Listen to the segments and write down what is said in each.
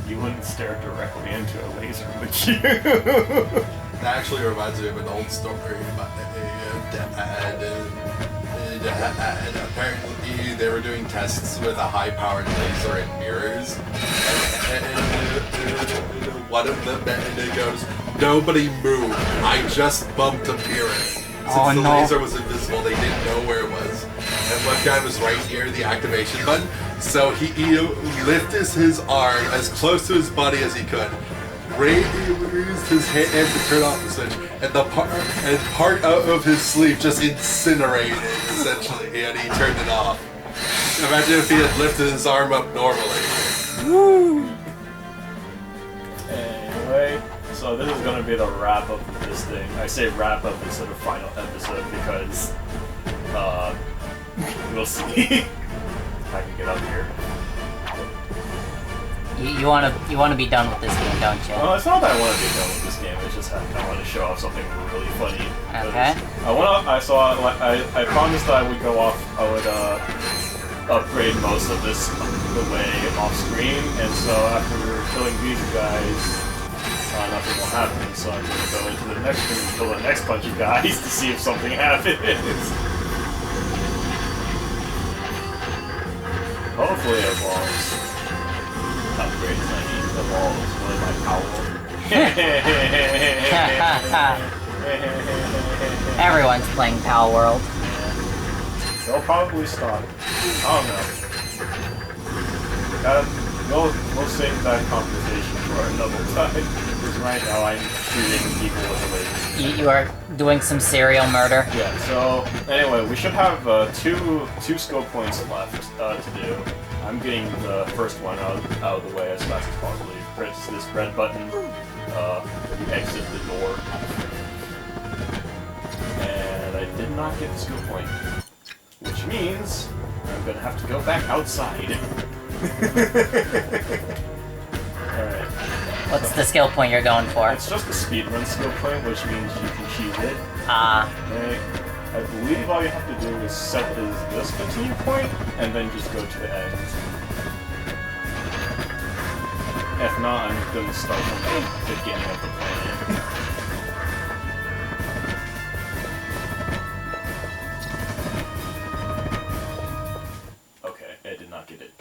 You wouldn't stare directly into a laser, would you? That actually reminds me of an old story about a dad. And apparently they were doing tests with a high-powered laser and mirrors. And one of them goes, "Nobody move. I just bumped a mirror." Since the laser was invisible, they didn't know where it was. And one guy was right near the activation button, so he lifted his arm as close to his body as he could, raised his hand to turn off the switch, and part of his sleeve just incinerated, essentially, and he turned it off. Imagine if he had lifted his arm up normally. Woo! Anyway, so this is going to be the wrap up of this thing. I say wrap up instead of final episode because, we'll see if I can get up here. You wanna be done with this game, don't you? Well, it's not that I want to be done with this game. It's just I want to show off something really funny. Okay. I promised that I would go off. I would upgrade most of this the way off screen, and so after killing these guys, nothing will happen. So I'm going to go into the next room and kill the next bunch of guys to see if something happens. Hopefully it evolves. Upgrades I need the wall is really my power. Everyone's playing Pal World. Yeah. They'll probably stop. I don't know. We'll save that conversation for another time. Because right now I'm shooting people with a laser. You are doing some serial murder. Yeah, so anyway, we should have two skill points left to do. I'm getting the first one out of the way as fast as possible. You press this red button, you exit the door. And I did not get the skill point. Which means I'm gonna have to go back outside. Alright. What's the skill point you're going for? It's just a speedrun skill point, which means you can cheese it. I believe all you have to do is set this continue point, and then just go to the end. If not, I'm gonna start from the beginning of the planet. Okay, I did not get it.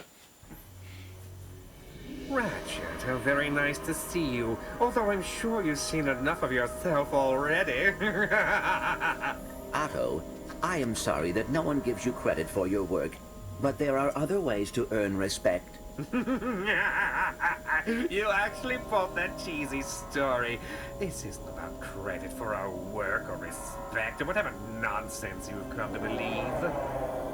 Ratchet, how very nice to see you. Although I'm sure you've seen enough of yourself already. Otto, I am sorry that no one gives you credit for your work, but there are other ways to earn respect. You actually pulled that cheesy story. This isn't about credit for our work or respect or whatever nonsense you've come to believe.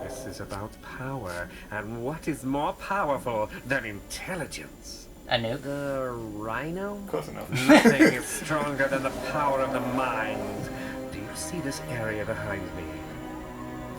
This is about power, and what is more powerful than intelligence? A nuke? The rhino? Close enough. Nothing is stronger than the power of the mind. Do you see this area behind me?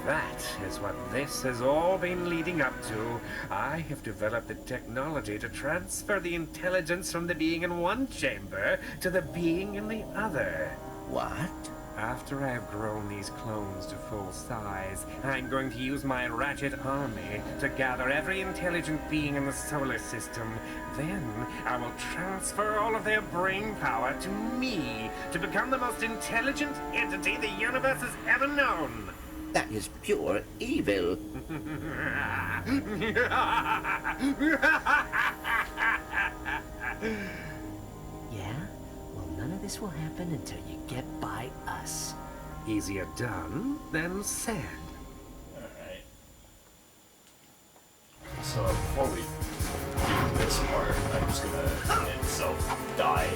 That is what this has all been leading up to. I have developed the technology to transfer the intelligence from the being in one chamber to the being in the other. What? After I have grown these clones to full size, I'm going to use my Ratchet army to gather every intelligent being in the solar system. Then I will transfer all of their brain power to me to become the most intelligent entity the universe has ever known. That is pure evil. Yeah? Well, none of this will happen until you get by us. Easier done than said. Alright. So before we do this part, I'm just gonna self-die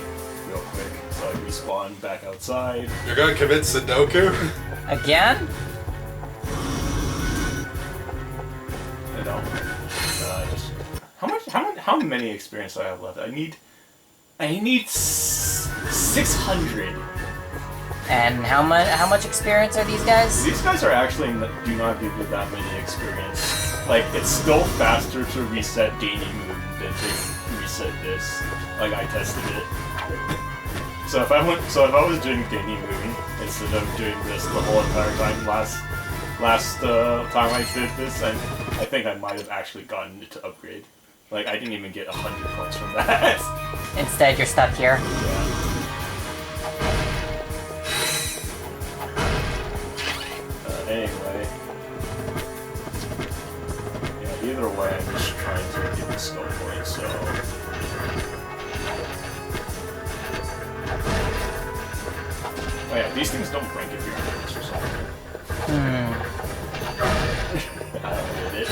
real quick. So I respawn back outside. You're gonna commit Sudoku? Again? You know, how many experience do I have left? I need 600. And how much experience are these guys? These guys are actually do not give you that many experience. Like, it's still faster to reset Daily Moon than to reset this. Like, I tested it. So if I was doing Daily Moon instead of doing this the whole entire time last time I did this, I think I might have actually gotten it to upgrade. Like, I didn't even get 100 points from that. Instead, you're stuck here. Yeah. Anyway. Yeah, either way, I'm just trying to get the skill point, so... Oh yeah, these things don't break if you're doing this or something. I don't get it.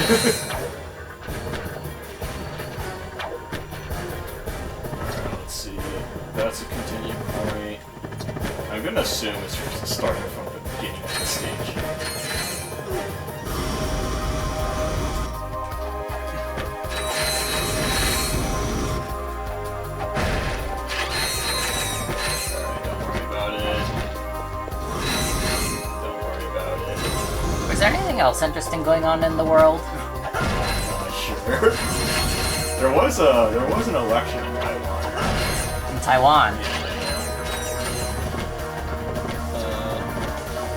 Alright, let's see. That's a continue point. I'm gonna assume it's starting from the beginning of the stage. Alright, don't worry about it. Don't worry about it. Is there anything else interesting going on in the world? Not sure. There was an election in Taiwan. In Taiwan?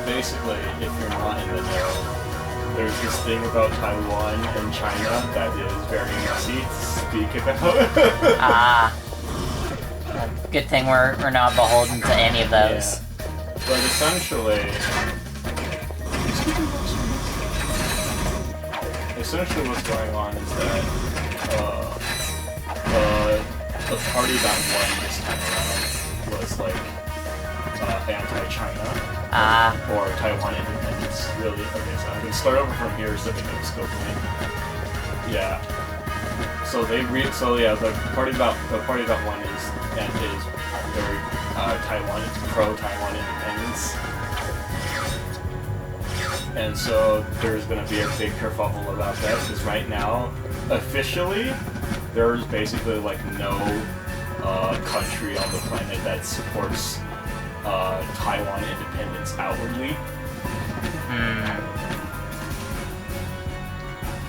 Basically, if you're not in the know, there's this thing about Taiwan and China that is very messy to speak about. Good thing we're not beholden to any of those. Yeah. But essentially, what's going on is that the party that won this time around was like anti-China. Or Taiwan independence, really. Okay, so I'm gonna start over from here so they can scope in. Yeah. So the party that won is very Taiwan, pro-Taiwan independence. And so there's gonna be a big kerfuffle about that, because right now, officially, there's basically like no country on the planet that supports Taiwan independence outwardly.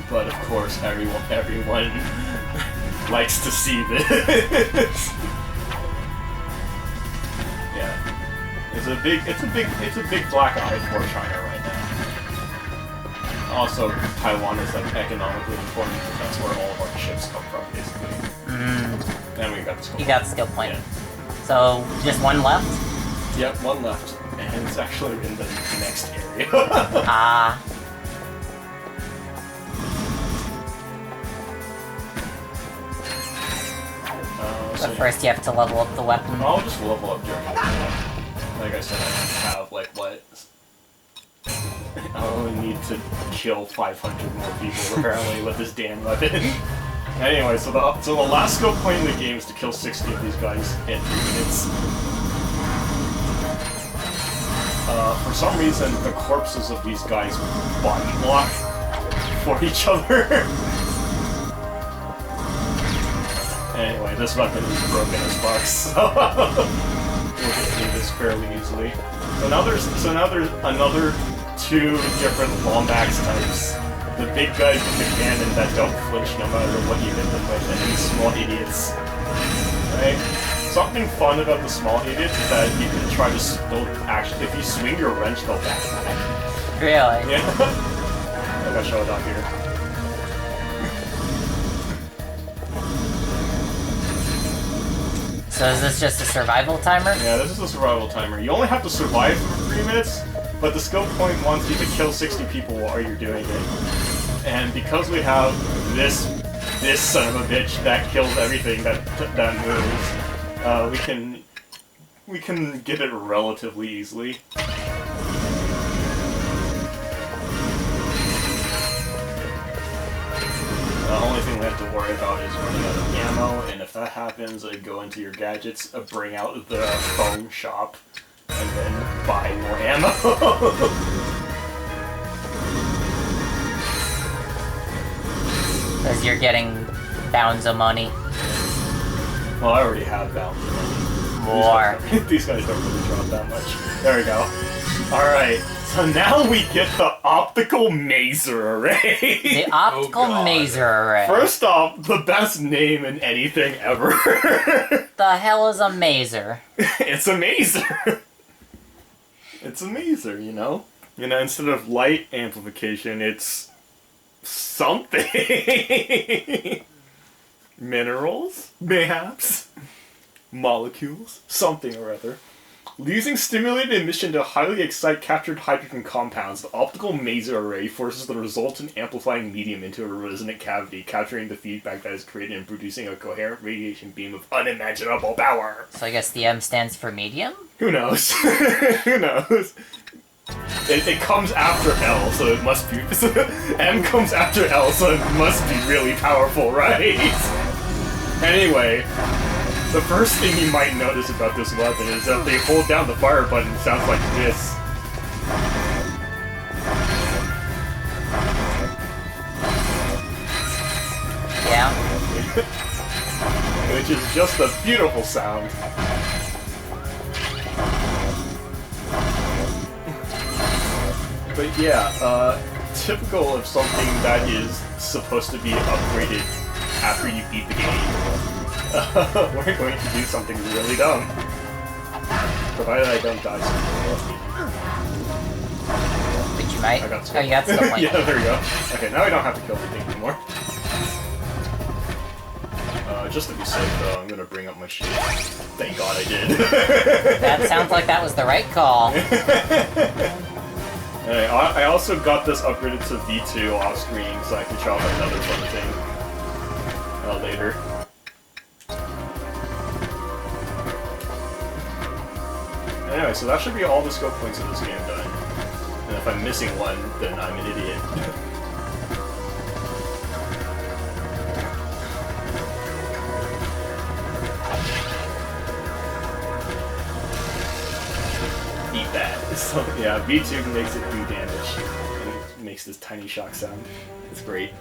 But of course, everyone likes to see this. Yeah, it's a big black eye for China right now. Also, Taiwan is like economically important because that's where all of our chips come from, basically. And we got the skill point. You got the skill point. Yeah. So just one left? Yep, one left, and it's actually in the next area. But first you have to level up the weapon. I'll just level up during the Like I said, I have, like, what? I only need to kill 500 more people, apparently, with this damn weapon. Anyway, so the last skill point in the game is to kill 60 of these guys in 3 minutes. For some reason, the corpses of these guys body block for each other. Anyway, this weapon is broken as fuck, so we'll get through this fairly easily. So now there's another 2 different Lombax types. The big guys with the cannon that don't flinch no matter what you hit them with, and these small idiots. Right? Something fun about the small idiots is that you can try to actually, if you swing your wrench, they'll backpack. Really? Yeah. I gotta show it up here. So is this just a survival timer? Yeah, this is a survival timer. You only have to survive for 3 minutes, but the skill point wants you to kill 60 people while you're doing it. And because we have this son of a bitch that kills everything that moves, we can get it relatively easily. The only thing we have to worry about is running out of ammo, and if that happens, go into your gadgets, bring out the phone shop, and then buy more ammo. Because you're getting bounds of money. Well, I already have bounds of money. More. These guys don't really drop that much. There we go. Alright, so now we get the optical mazer array. The optical mazer array. First off, the best name in anything ever. The hell is a mazer? It's a mazer. It's a mazer, you know? You know, instead of light amplification, it's something. minerals, mayhaps, molecules, something or other. Using stimulated emission to highly excite captured hydrogen compounds, the optical maser array forces the resultant amplifying medium into a resonant cavity, capturing the feedback that is created and producing a coherent radiation beam of unimaginable power. So I guess the M stands for medium? Who knows? Who knows? It comes after L, so it must be... M comes after L, so it must be really powerful, right? Anyway... The first thing you might notice about this weapon is that they hold down the fire button, it sounds like this. Yeah. Which is just a beautiful sound. But yeah, typical of something that is supposed to be upgraded after you beat the game. We're going to do something really dumb. Provided I don't die soon. But you might. I got Oh, you got stuff like yeah, there we go. Okay, now I don't have to kill anything anymore. Just to be safe though, I'm gonna bring up my shield. Thank God I did. That sounds like that was the right call. Hey, I also got this upgraded to V2 off screen so I can show off another fun thing later. Anyway, so that should be all the scope points of this game done. And if I'm missing one, then I'm an idiot. Eat that. So, yeah, V2 makes it do damage. And it makes this tiny shock sound. It's great.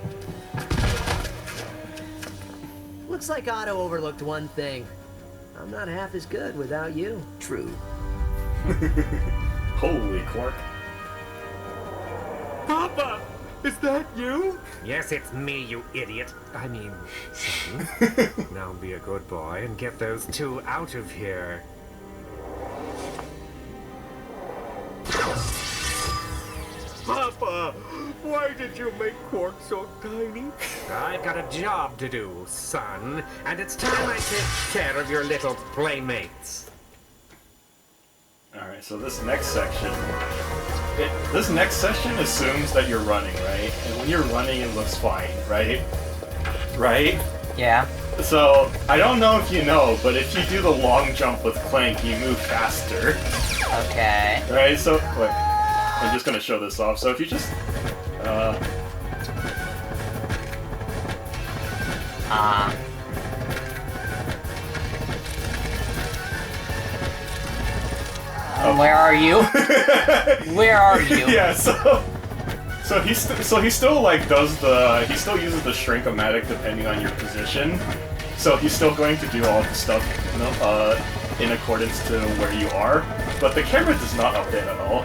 Looks like Otto overlooked one thing. I'm not half as good without you. True. Holy Quark. Papa! Is that you? Yes, it's me, you idiot. I mean, son. Now be a good boy and get those two out of here. Papa! Why did you make Quark so tiny? I've got a job to do, son, and it's time I take care of your little playmates. Alright, so this next section... This next section assumes that you're running, right? And when you're running, it looks fine, right? Right? Yeah. So, I don't know if you know, but if you do the long jump with Clank, you move faster. Okay. Right, so... Wait. I'm just gonna show this off. So if you just... Where are you? Where are you? Yeah, so he still like does the... He still uses the shrink-o-matic depending on your position. So he's still going to do all the stuff, you know, in accordance to where you are. But the camera does not update at all.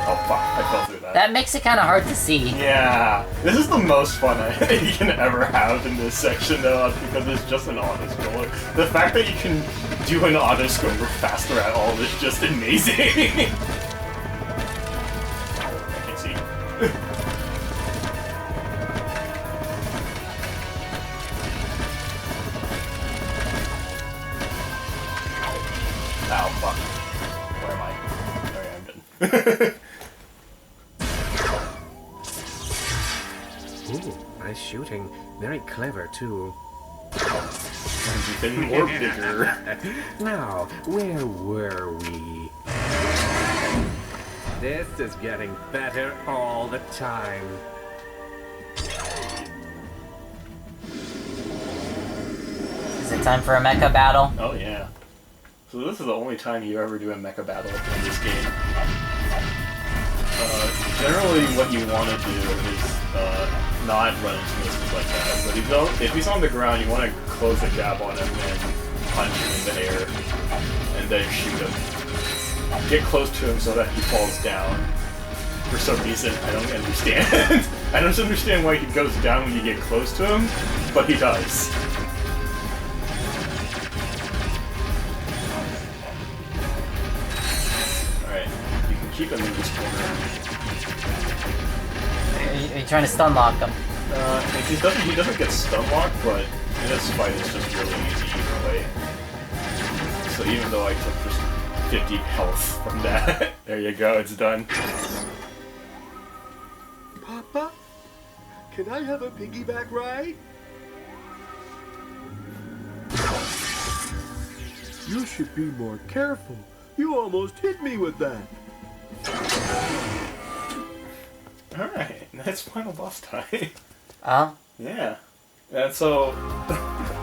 Oh fuck, I fell through that. That makes it kind of hard to see. Yeah, this is the most fun you can ever have in this section though, because it's just an auto-scroller. The fact that you can do an auto-scroller faster at all is just amazing. I can see. Ow, fuck. Where am I? Sorry, I'm done. Ooh, nice shooting. Very clever, too. Even more bigger. Now, where were we? This is getting better all the time. Is it time for a mecha battle? Oh yeah. So this is the only time you ever do a mecha battle in this game. Generally what you want to do is not run into misses like that. But if he's on the ground, you want to close the gap on him and punch him in the air, and then shoot him. Get close to him so that he falls down. For some reason, I don't understand. I don't understand why he goes down when you get close to him, but he does. Alright, you can keep him in this corner. Are you trying to stun lock him? He doesn't get stun locked, but This fight is just really easy either way. So even though I took just 50 health from that, there you go, it's done. Papa, can I have a piggyback ride? You should be more careful. You almost hit me with that. Alright, that's final boss time. Oh? Yeah. And so,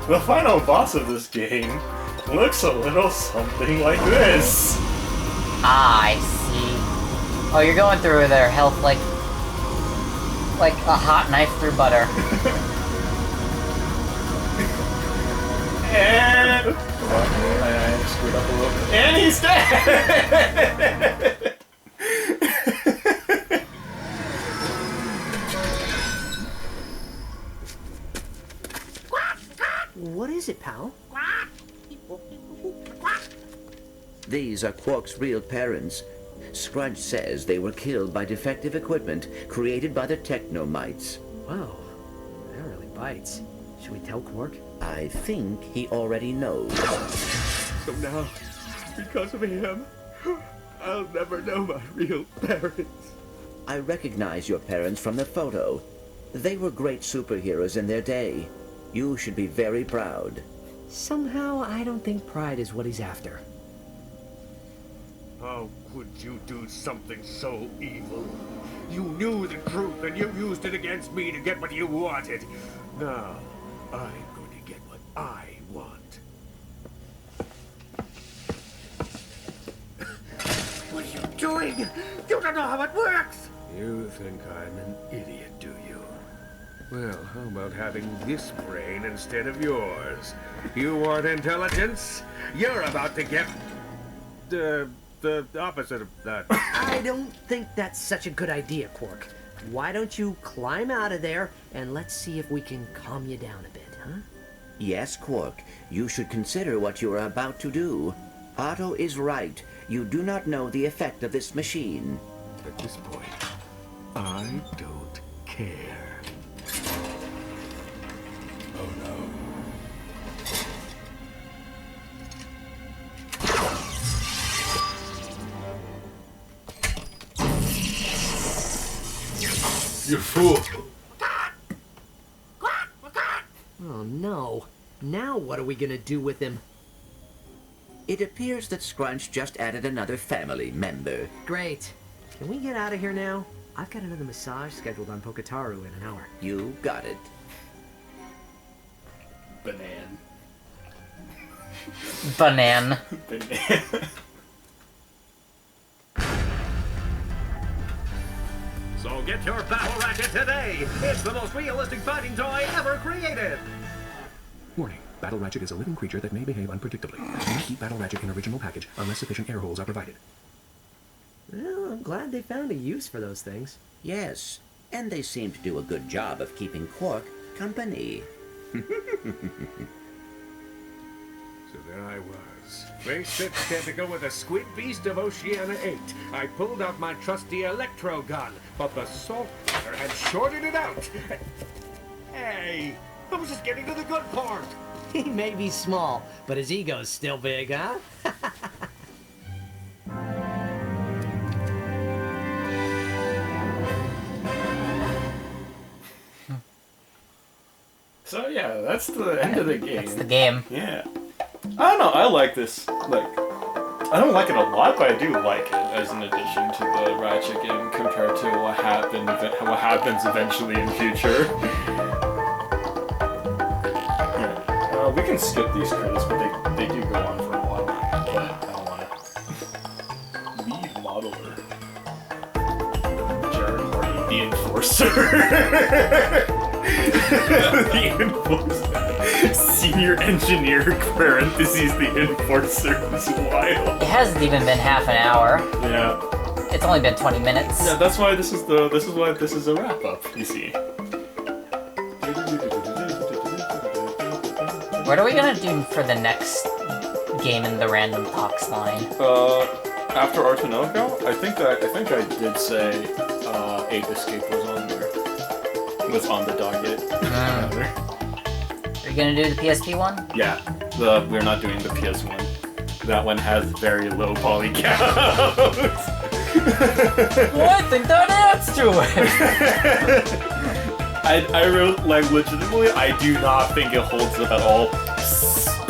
the final boss of this game looks a little something like this. Ah, I see. Oh, you're going through their health like a hot knife through butter. And... I screwed up a little bit. And he's dead! What is it, pal? These are Quark's real parents. Scrunch says they were killed by defective equipment created by the Technomites. Wow, that really bites. Should we tell Quark? I think he already knows. So now, because of him, I'll never know my real parents. I recognize your parents from the photo. They were great superheroes in their day. You should be very proud. Somehow, I don't think pride is what he's after. How could you do something so evil? You knew the truth and you used it against me to get what you wanted. Now, I'm going to get what I want. What are you doing? You don't know how it works! You think I'm an idiot, do you? Well, how about having this brain instead of yours? You want intelligence? You're about to get... the opposite of that. I don't think that's such a good idea, Quark. Why don't you climb out of there and let's see if we can calm you down a bit, huh? Yes, Quark, you should consider what you are about to do. Otto is right. You do not know the effect of this machine. At this point, I don't care. Oh no. You fool! Oh no. Now what are we gonna do with him? It appears that Scrunch just added another family member. Great. Can we get out of here now? I've got another massage scheduled on Poketaru in an hour. You got it. Banan. Banan. Banan. So get your Battle Ratchet today! It's the most realistic fighting toy ever created! Warning. Battle Ratchet is a living creature that may behave unpredictably. Keep Battle Ratchet in original package unless sufficient air holes are provided. Well, I'm glad they found a use for those things. Yes, and they seem to do a good job of keeping Quark company. So there I was, face-fit tentacle with a squid beast of Oceania 8. I pulled out my trusty electro gun, but the salt water had shorted it out. Hey, I was just getting to the good part. He may be small, but his ego's still big, huh? So yeah, that's the end of the game. That's the game. Yeah. I don't know, I like this, like, I don't like it a lot, but I do like it as an addition to the Ratchet game compared to what happens eventually in future. Yeah. We can skip these credits, but they do go on for a while, but I don't want to. Lead modeler. Jared Hardy, the Enforcer. The Enforcer. Senior engineer, parentheses, the Enforcer is wild. It hasn't even been half an hour. Yeah. It's only been 20 minutes. Yeah, that's why this is a wrap up, you see. What are we gonna do for the next game in the random talks line? After Artonoco, I think I did say Ape Escape was on there. Was on the docket. You gonna do the PSP one? Yeah, we're not doing the PS1. That one has very low poly count. Well, I think that adds to it. I really, like, legitimately, I do not think it holds up at all,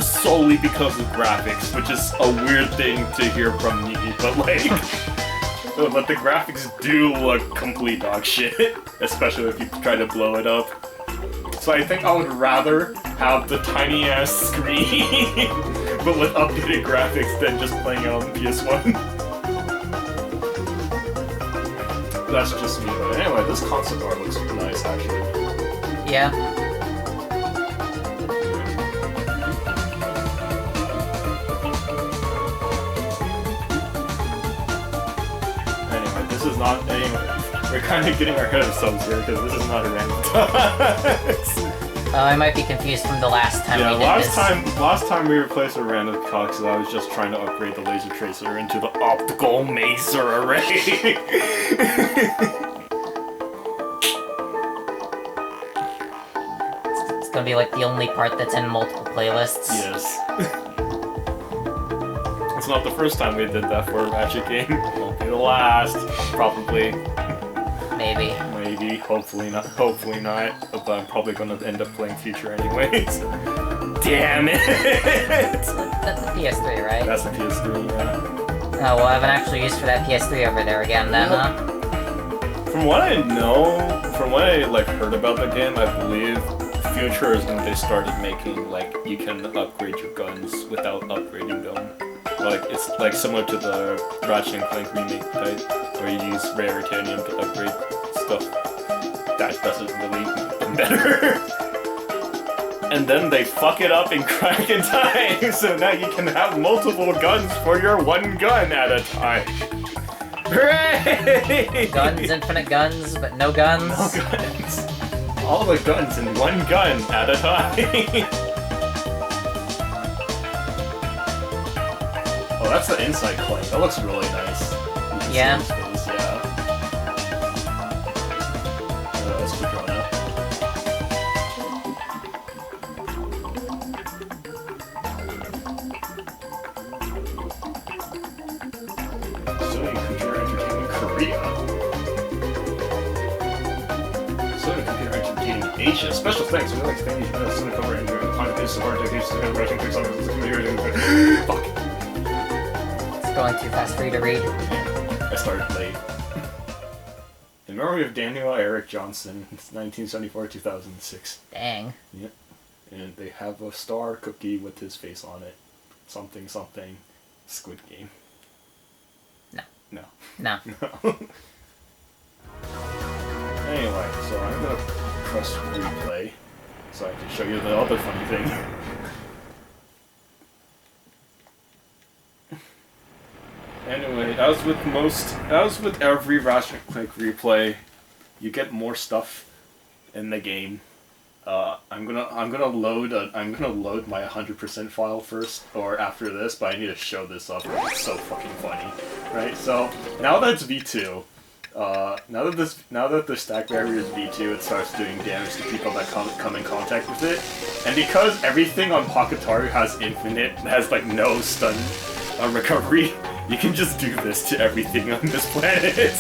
solely because of graphics, which is a weird thing to hear from me, but like, but the graphics do look complete dog shit, especially if you try to blow it up. So I think I would rather have the tiny ass screen, but with updated graphics than just playing it on PS1. That's just me, but anyway, this concept art looks nice, actually. Yeah. Anyway, this is not... Anyway, we're kind of getting our head of subs here, because this is not a random talks. I might be confused from the last time we did this. Last time we replaced a random talks, I was just trying to upgrade the laser tracer into the optical maser array. It's gonna be like the only part that's in multiple playlists. Yes. It's not the first time we did that for a Ratchet game. It won't be the last, probably. Maybe. Maybe, hopefully not. Hopefully not. But I'm probably gonna end up playing Future anyways. Damn it! That's the PS3, right? That's the PS3, yeah. Oh, well, I have an actual use for that PS3 over there again, then, huh? From what I know, from what I heard about the game, I believe Future is when they started making you can upgrade your guns without upgrading them. It's similar to the Ratchet and Clank remake type, where you use rare titanium to upgrade stuff. That doesn't really make them better. And then they fuck it up in Crack in Time, so now you can have multiple guns for your one gun at a time. Hooray! Guns, infinite guns, but no guns. No guns. All the guns in one gun at a time. Oh, that's the inside Clank. That looks really nice. Yeah. Space, yeah. That's Quadrona. Sony Computer Entertainment Korea. Sony Computer Entertainment Asia. Special thanks. We like Spanish. Sony Computer Entertainment. Content is support dedication to Russian quick songs. Fuck. Going too fast for you to read. I started late. In memory of Daniel Eric Johnson, it's 1974-2006. Dang. Yep. And they have a star cookie with his face on it. Something, something. Squid Game. No. No. No. No. Anyway, so I'm gonna press replay so I can show you the other funny thing. Anyway, as with every Ratchet & Clank replay, you get more stuff in the game. I'm gonna load my 100% file first, or after this, but I need to show this up because it's so fucking funny, right? So now that it's V2, now that the stack barrier is V2, it starts doing damage to people that come in contact with it, and because everything on Pakataru has no stun recovery. You can just do this to everything on this planet.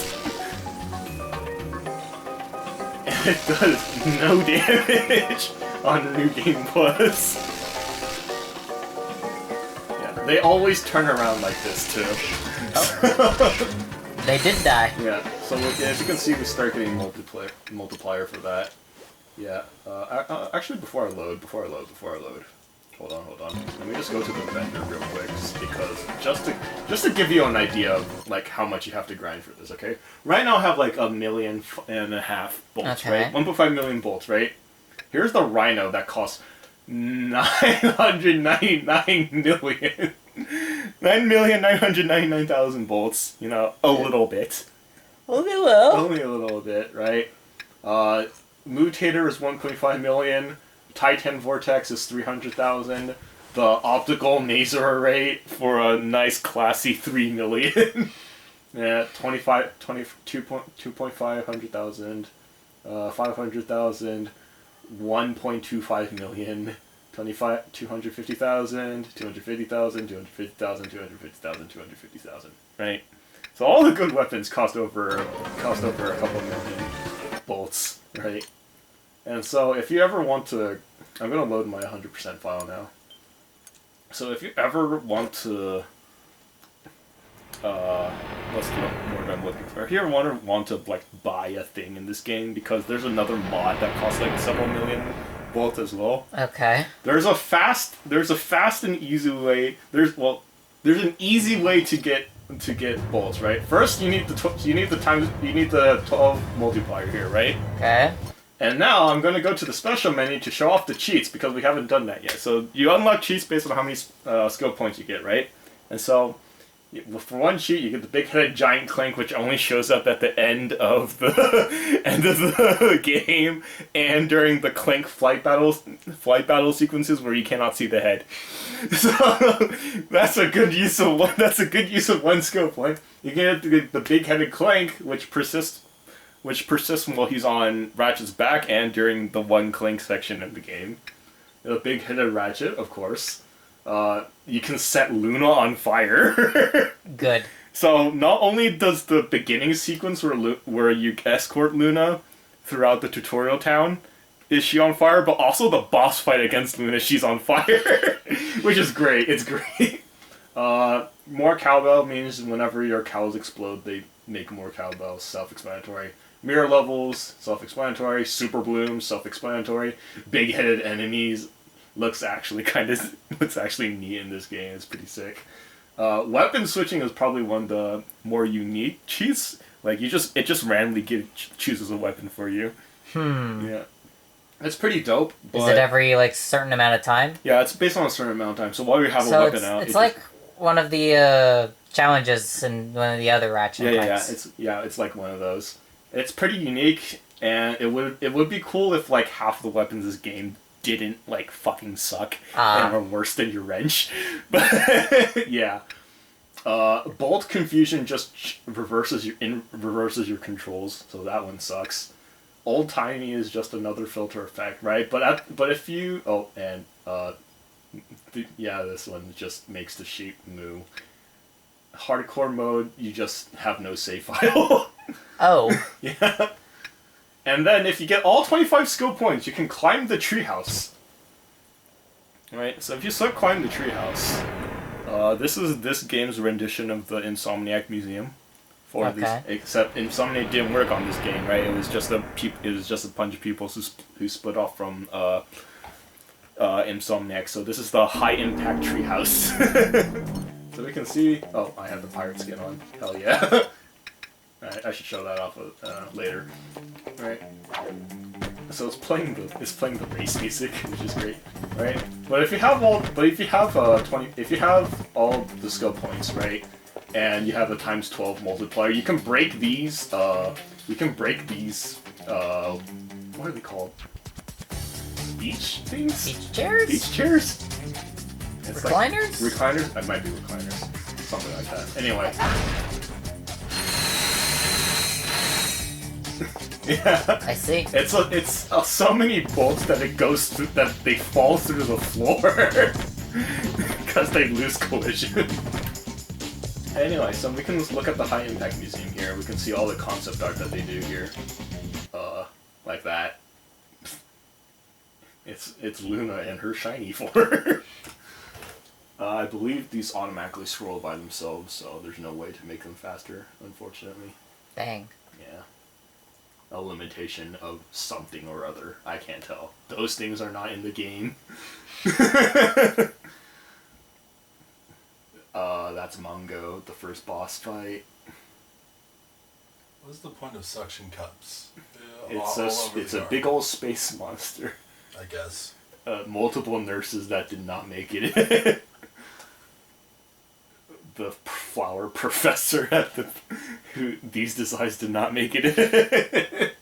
And it does no damage on New Game Plus. Yeah, they always turn around like this too. Oh. They did die. Yeah, so as you can see, we start getting multiplier for that. Yeah, actually before I load. Hold on. Let me just go to the vendor real quick, just to give you an idea of how much you have to grind for this. Okay, right now I have 1.5 million bolts, okay. right? 1.5 million bolts, right? Here's the Rhino that costs 999 million, 9,999,000 bolts. You know, a little bit. Only a little. Only a little bit, right? Mutator is 1.5 million. Titan Vortex is 300,000. The optical maser array for a nice classy 3 million. Yeah, 2,500,000. 500,000. 1.25 million. 25, 250,000, 250,000, 250,000, 250,000, 250,000. Right? So all the good weapons cost over a couple million bolts, right? And so if you ever want to, I'm gonna load my 100% file now. So if you ever want to, what's the word I'm looking for? If you ever want to like buy a thing in this game, because there's another mod that costs like several million bolts as well. Okay. There's a fast and easy way. There's an easy way to get bolts, right? First, you need the 12 multiplier here, right? Okay. And now I'm going to go to the special menu to show off the cheats because we haven't done that yet. So you unlock cheats based on how many skill points you get, right? And so for one cheat, you get the big-headed giant Clank, which only shows up at the end of the game and during the Clank flight battle sequences where you cannot see the head. So that's a good use of one. That's a good use of one skill point. You get the big-headed Clank, which persists while he's on Ratchet's back and during the one Clank section of the game. The big-headed Ratchet, of course. You can set Luna on fire. Good. So not only does the beginning sequence where you escort Luna throughout the tutorial town is she on fire, but also the boss fight against Luna, she's on fire, which is great. It's great. More cowbell means whenever your cows explode, they make more cowbells. Self-explanatory. Mirror levels, self-explanatory. Super bloom, self-explanatory. Big-headed enemies. Looks actually neat in this game. It's pretty sick. Weapon switching is probably one of the more unique cheats. Like it just randomly chooses a weapon for you. Yeah, it's pretty dope. But is it every like certain amount of time? Yeah, it's based on a certain amount of time. So while you have a weapon out, it's like one of the challenges in one of the other Ratchet. It's like one of those. It's pretty unique, and it would be cool if like half the weapons in this game didn't like fucking suck and were worse than your wrench. But yeah, bolt confusion just reverses your controls, so that one sucks. Old timey is just another filter effect, right? But if you this one just makes the sheep moo. Hardcore mode, you just have no save file. Oh. Yeah. And then if you get all 25 skill points, you can climb the treehouse. Right? So if you start climbing the treehouse, this is this game's rendition of the Insomniac Museum. Except Insomniac didn't work on this game, right? It was just a bunch of people who split off from Insomniac. So this is the high impact treehouse. So we can see. Oh, I have the pirate skin on. Hell yeah. I should show that off later. Right. So it's playing the race music, which is great, right? But if you have all the skill points, right, and you have a times 12 multiplier, you can break these. What are they called? Beach things? Beach chairs? Beach chairs? It's recliners? Like, recliners? It might be recliners. Something like that. Anyway. Yeah. I see. It's so many bolts that it goes through that they fall through the floor because they lose collision. Anyway, so we can look at the High Impact Museum here. We can see all the concept art that they do here, like that. It's Luna in her shiny form. I believe these automatically scroll by themselves, so there's no way to make them faster, unfortunately. Dang. Yeah. A limitation of something or other. I can't tell. Those things are not in the game. That's Mungo, the first boss fight. What's the point of suction cups? It's a big old space monster. I guess. Multiple nurses that did not make it. The flower professor who these designs did not make it.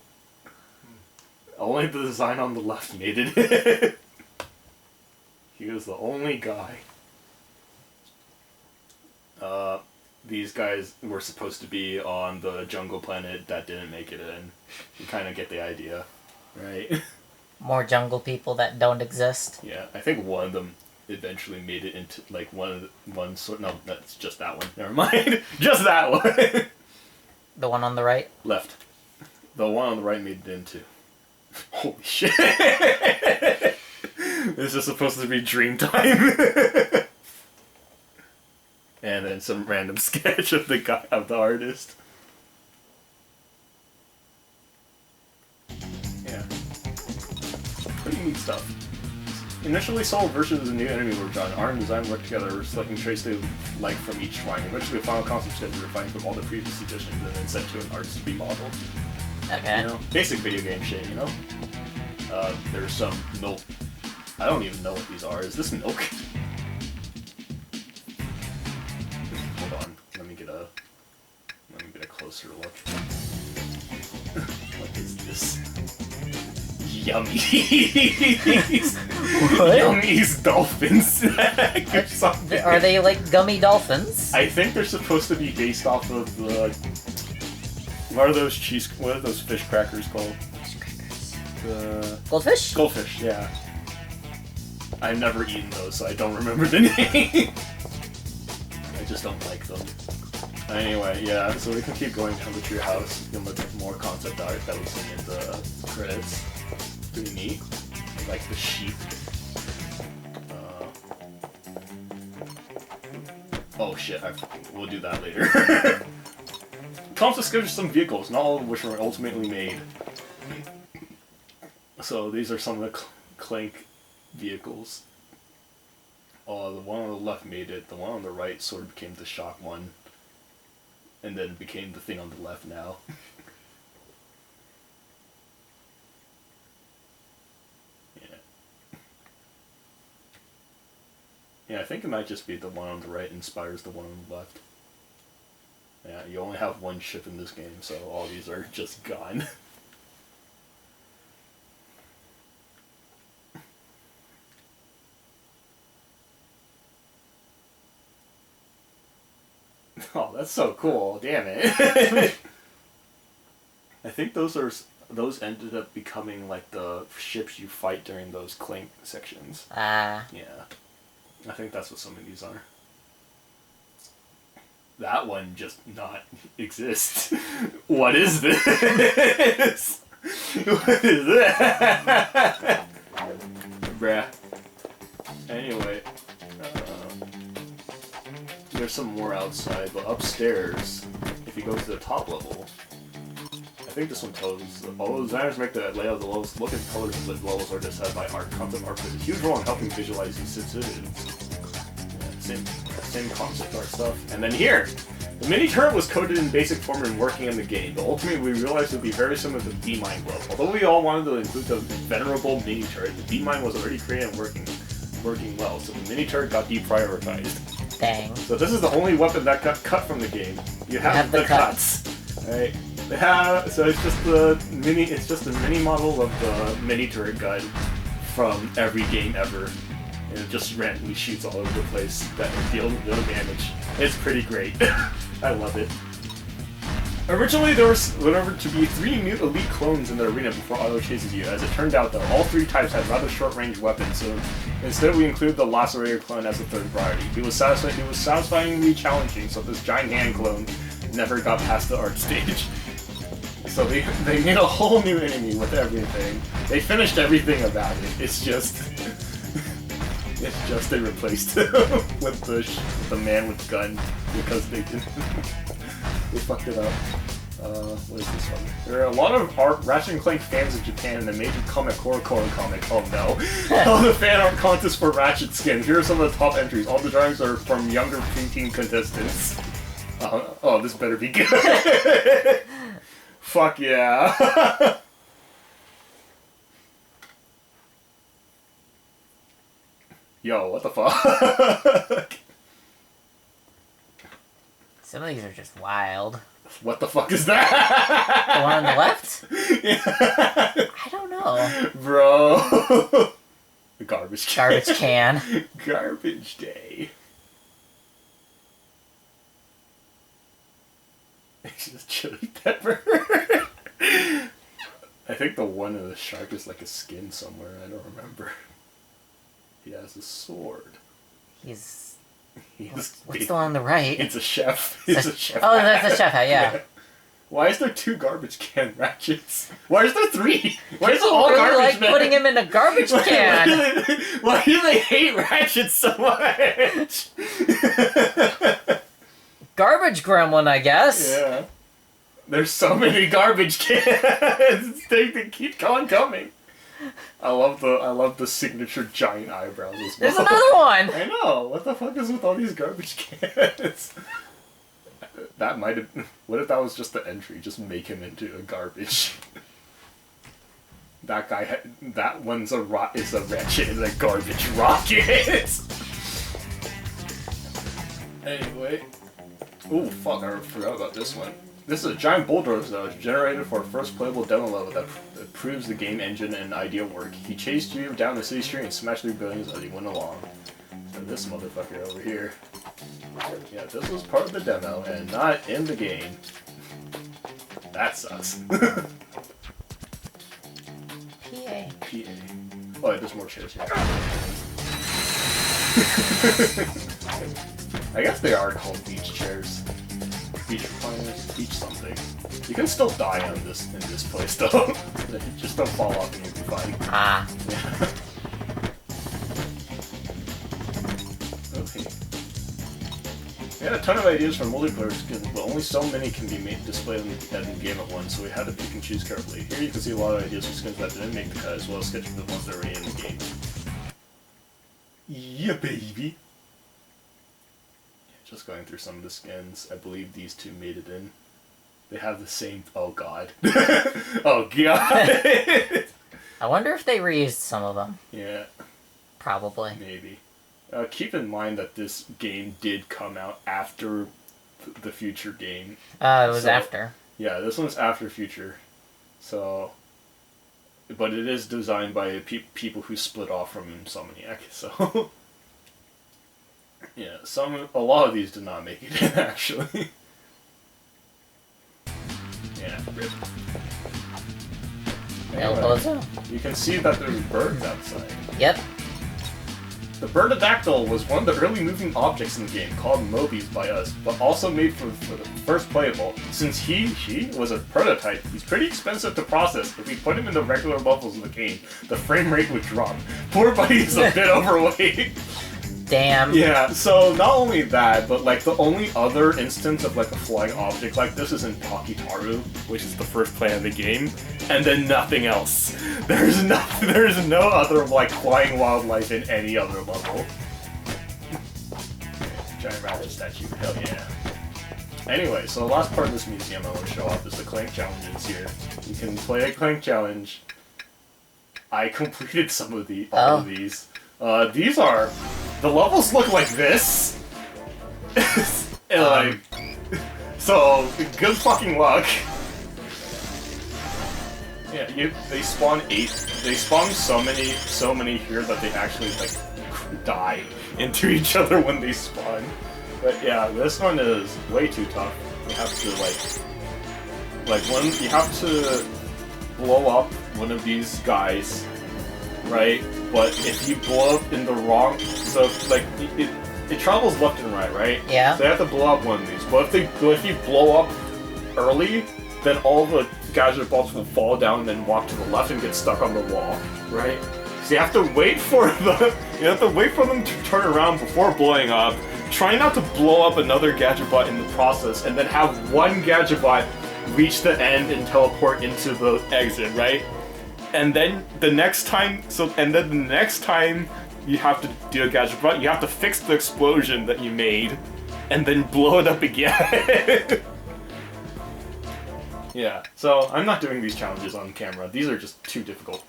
Only the design on the left made it. He was the only guy. These guys were supposed to be on the jungle planet that didn't make it in. You kind of get the idea, right? More jungle people that don't exist. Yeah, I think one of them eventually made it into like one sort. No, that's just that one. Never mind. Just that one. The one on the right. Left. The one on the right made it into. Holy shit! This is supposed to be dream time. And then some random sketch of the guy, of the artist. Yeah. Pretty neat stuff. Initially, Soul versus the new enemy were done. Art and design worked together, selecting traits they like from each shrine. Eventually, the final concept schedule refined from all the previous editions and then sent to an artist to be modeled. Okay. You know, basic video game shit, you know? There's some milk. I don't even know what these are. Is this milk? Hold on. Let me get a closer look. What is this? Yummies! What? Yummies dolphin snack or something. Are they like gummy dolphins? I think they're supposed to be based off of the... What are those fish crackers called? Fish crackers. The... Goldfish? Goldfish, yeah. I've never eaten those, so I don't remember the name. I just don't like them. Anyway, yeah, so we can keep going down the tree house. You can look at more concept art that was in the credits. Pretty neat. I like the sheep. Oh shit, we'll do that later. Comes to schedule some vehicles, not all of which were ultimately made. So these are some of the Clank vehicles. The one on the left made it, the one on the right sort of became the shock one. And then became the thing on the left now. Yeah, I think it might just be the one on the right inspires the one on the left. Yeah, you only have one ship in this game, so all these are just gone. Oh, that's so cool. Damn it. I think those ended up becoming like the ships you fight during those Clank sections. Ah. Yeah. I think that's what some of these are. That one just not exists. What is this? What is that? Bruh. Anyway. There's some more outside, but upstairs, if you go to the top level, I think this one tells although designers make the layout of the levels look at the colors of the levels are decided by art. Concept art plays a huge role in helping visualize these sensitivities. Yeah, same concept art stuff. And then here, the mini turret was coded in basic form and working in the game, but ultimately we realized it would be very similar to the B-Mine globe. Although we all wanted to include the venerable mini turret, the B-Mine was already created and working well, so the mini turret got deprioritized. Dang. So this is the only weapon that got cut from the game. You have the cuts. Right? So it's just the mini model of the mini turret gun from every game ever. And it just randomly shoots all over the place that deals no damage. It's pretty great. I love it. Originally there were to be 3 new elite clones in the arena before auto chases you. As it turned out though, all 3 types had rather short range weapons, so instead we included the Lacerator clone as a third priority. He was satisfyingly challenging, so this giant hand clone never got past the art stage. So they made a whole new enemy with everything. They finished everything about it. It's just they replaced him with the man with the gun because they didn't. They fucked it up. What is this one? There are a lot of Ratchet and Clank fans in Japan and the major comic comic. Oh no. All the fan art contests for Ratchet skin. Here are some of the top entries. All the drawings are from younger preteen contestants. Oh, this better be good. Fuck yeah. Yo, what the fuck? Some of these are just wild. What the fuck is that? The one on the left? Yeah. I don't know. Bro. The garbage can. Garbage can. Garbage day. It's just chili pepper. I think the one in the shark is like a skin somewhere. I don't remember. He has a sword. He's... What's the one on the right? It's a chef. It's a chef. Oh, that's a chef hat, yeah. Why is there 2 garbage can Ratchets? Why is there 3? Why is it People all really garbage like men? putting him in a garbage can. Why do they hate Ratchet so much? Garbage gremlin, I guess. Yeah. There's so many garbage cans. they keep coming. I love the signature giant eyebrows as well. There's another one. I know. What the fuck is with all these garbage cans? That might have. What if that was just the entry? Just make him into a garbage. That guy. That one's is a Ratchet in a garbage rocket. Anyway. Oh fuck! I forgot about this one. This is a giant bulldozer that was generated for a first playable demo level that proves the game engine and idea work. He chased you down the city street and smashed through buildings as he went along. And this motherfucker over here. Yeah, this was part of the demo and not in the game. That sucks. PA. PA. Oh, there's more chairs here. I guess they are called beach chairs. Beach recliners, beach something. You can still die on this in this place though. Just don't fall off and you'll be fine. Ah. Yeah. Okay. We had a ton of ideas for multiplayer skins, but only so many can be displayed in the game at once, so we had to pick and choose carefully. Here you can see a lot of ideas for skins that didn't make the cut, as well as sketches of the ones that were in the game. Yeah, baby! Just going through some of the skins, I believe these 2 made it in. They have the same... Oh god. Oh god! I wonder if they reused some of them. Yeah. Probably. Maybe. Keep in mind that this game did come out after the Future game. It was after. Yeah, this one's after Future. So... But it is designed by people who split off from Insomniac, so... Yeah, a lot of these did not make it in, actually. Yeah, rip. Anyway, you can see that there's birds outside. Yep. The Birdadactyl was one of the early moving objects in the game, called Mobies by us, but also made for the first playable. Since she was a prototype, he's pretty expensive to process. If we put him in the regular levels of the game, the frame rate would drop. Poor buddy is a bit overweight. Damn. Yeah, so not only that, but like the only other instance of like a flying object like this is in Takitaru, which is the first play of the game, and then nothing else. There's no other like flying wildlife in any other level. Giant Ratchet statue, hell yeah. Anyway, so the last part of this museum I want to show off is the Clank challenges here. You can play a Clank challenge. I completed some of all of these. These are... The levels look like this. And so, good fucking luck. Yeah, they spawn 8. They spawn so many here that they actually, like, die into each other when they spawn. But yeah, this one is way too tough. You have to, you have to blow up one of these guys, right? But if you blow up in the wrong... So, like, it travels left and right? Yeah. So you have to blow up one of these. But if you blow up early, then all the gadget bolts will fall down and then walk to the left and get stuck on the wall, right? So you have to wait for them to turn around before blowing up. Try not to blow up another gadget bot in the process, and then have one gadget bot reach the end and teleport into the exit, right? And then the next time you have to do a gadget bot, you have to fix the explosion that you made, and then blow it up again. Yeah, so I'm not doing these challenges on camera. These are just too difficult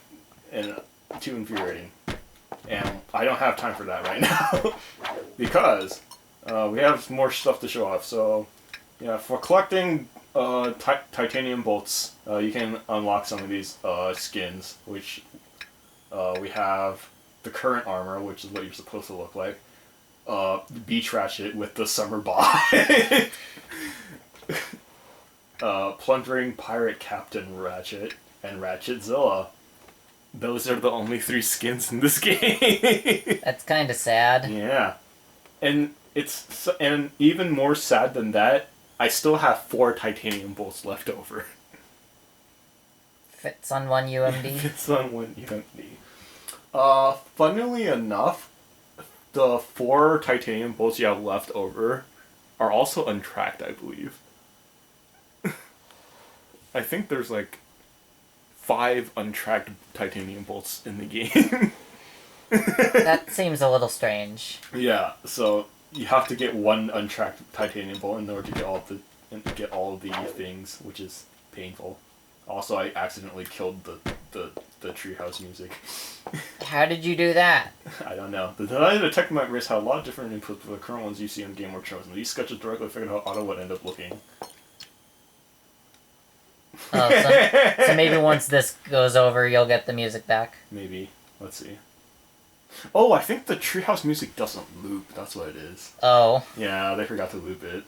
and too infuriating. And I don't have time for that right now. Because we have more stuff to show off. So, yeah, for collecting titanium bolts, you can unlock some of these skins, which we have the current armor, which is what you're supposed to look like. The Beach Ratchet with the summer bod. Plundering Pirate Captain Ratchet. and Ratchetzilla. Those are the only 3 skins in this game. That's kind of sad. Yeah. And and even more sad than that, I still have 4 titanium bolts left over. Fits on one UMD. Fits on one UMD. Funnily enough, the 4 titanium bolts you have left over are also untracked, I believe. I think there's like 5 untracked titanium bolts in the game. That seems a little strange. Yeah, so you have to get 1 untracked titanium bolt in order to get all the things, which is painful. Also, I accidentally killed the treehouse music. How did you do that? I don't know. The design of the tech might risk how a lot of different inputs for the current ones you see in the game were chosen. These sketches directly figured out how Otto would end up looking. Oh, so maybe once this goes over, you'll get the music back. Maybe. Let's see. Oh, I think the treehouse music doesn't loop. That's what it is. Oh. Yeah, they forgot to loop it.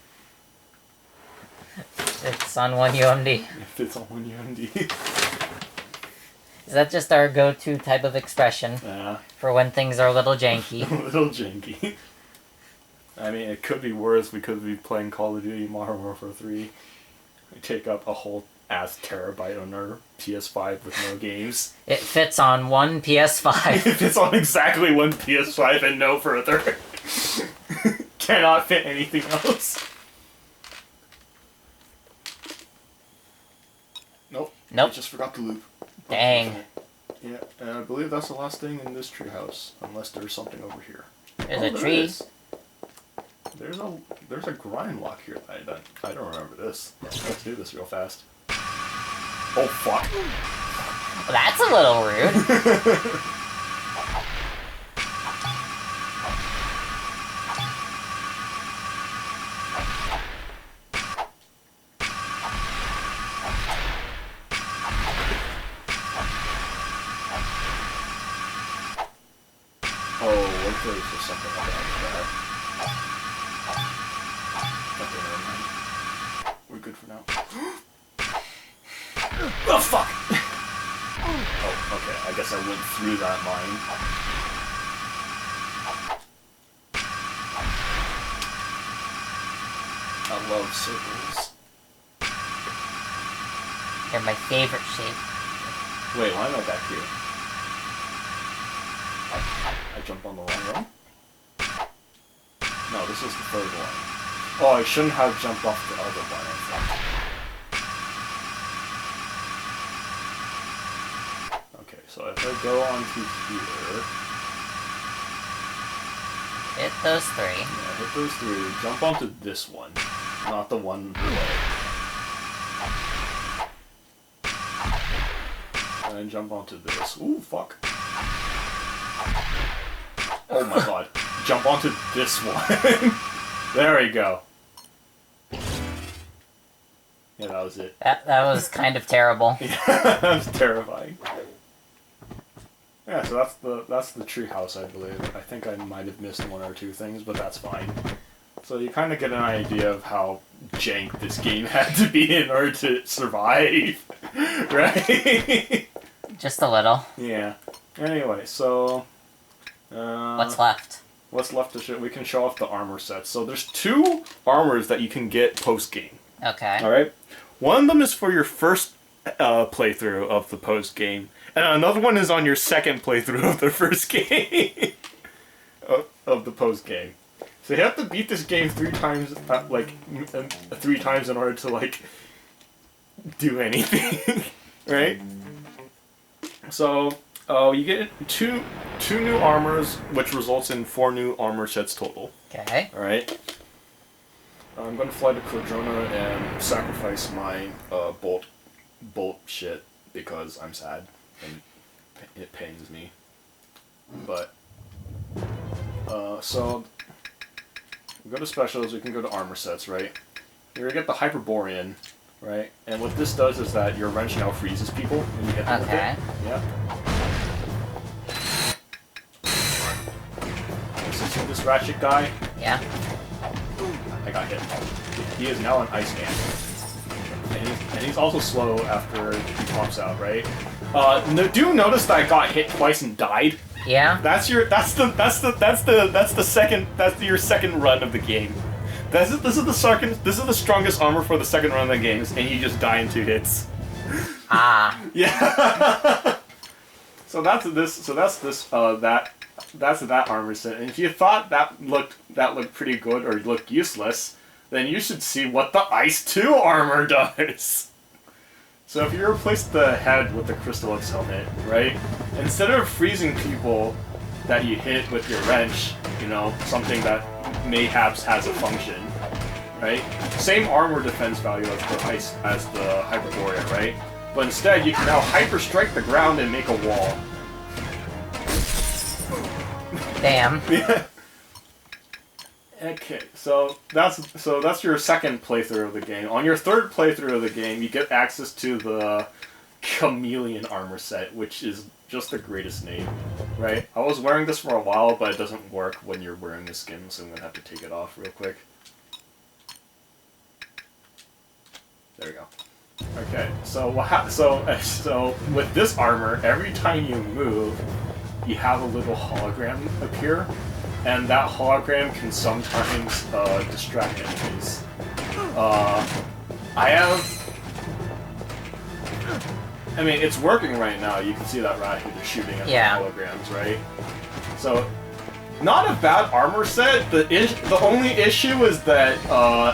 It's on one UMD. If it's on one UMD. Is that just our go-to type of expression? Yeah. For when things are a little janky? A little janky. I mean, it could be worse. We could be playing Call of Duty Modern Warfare 3. We take up a whole ass terabyte on our PS5 with no games. It fits on one PS5. It fits on exactly one PS5 and no further. Cannot fit anything else. Nope. Nope. I just forgot to loop. Dang. Yeah, and I believe that's the last thing in this treehouse, unless there's something over here. There's a tree. Is. There's a grind lock here that I don't remember this. Let's do this real fast. Oh fuck. Well, that's a little rude. There's just something about that. Okay, never mind. We're good for now. Oh, fuck! Oh, okay, I guess I went through that mine. I love circles. They're my favorite shape. Wait, why am I back here? I jumped on the wrong one? No, this is the 3rd one. Oh, I shouldn't have jumped off the other one, I think. Okay, so if I go onto here... Hit those 3. Yeah, hit those 3. Jump onto this one, not the one below. And then jump onto this. Ooh, fuck. Oh my god. Jump onto this one. There we go. Yeah, that was it. That was kind of terrible. Yeah, that was terrifying. Yeah, so that's the treehouse, I believe. I think I might have missed 1 or 2 things, but that's fine. So you kind of get an idea of how jank this game had to be in order to survive, right? Just a little. Yeah. Anyway, so... what's left? What's left to show? We can show off the armor sets. So there's 2 armors that you can get post-game. Okay. Alright? One of them is for your first playthrough of the post-game, and another one is on your second playthrough of the first game. of the post-game. So you have to beat this game 3 times, 3 times in order to, do anything. Right? So... Oh, you get two new armors, which results in 4 new armor sets total. Okay. Alright. I'm going to fly to Quadrona and sacrifice my bolt shit because I'm sad and it pains me. But, so, we go to specials, we can go to armor sets, right? Here we get the Hyperborean, right? And what this does is that your wrench now freezes people when you hit them with it. Yeah. See this Ratchet guy? Yeah. I got hit. He is now an Iceman. And he's also slow after he pops out, right? Do you notice that I got hit twice and died? Yeah. That's your second run of the game. This is the strongest armor for the second run of the game, and you just die in 2 hits. Ah. Yeah. So that's that armor set. And if you thought that looked pretty good or looked useless, then you should see what the Ice 2 armor does. So if you replace the head with the Crystal X helmet, right? Instead of freezing people that you hit with your wrench, you know, something that mayhaps has a function, right? Same armor defense value as the Hyperborea, right? But instead, you can now hyper strike the ground and make a wall. Damn. Yeah. Okay, so that's your second playthrough of the game. On your third playthrough of the game, you get access to the Chameleon armor set, which is just the greatest name, right? I was wearing this for a while, but it doesn't work when you're wearing the skin, so I'm gonna have to take it off real quick. There we go. Okay, so with this armor, every time you move, you have a little hologram appear, and that hologram can sometimes distract enemies. I mean, it's working right now. You can see that Ratchet is shooting at the holograms, right? So, not a bad armor set. The only issue is that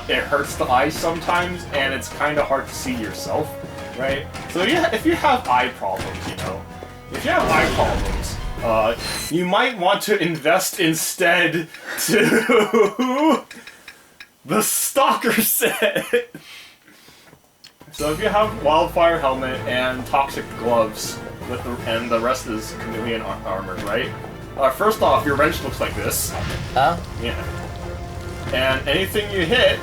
it hurts the eyes sometimes, and it's kind of hard to see yourself, right? So yeah, if you have eye problems, you know, you might want to invest instead to the Stalker set. So if you have Wildfire Helmet and Toxic Gloves, and the rest is Chameleon armor, right? First off, your wrench looks like this. Oh? Yeah. And anything you hit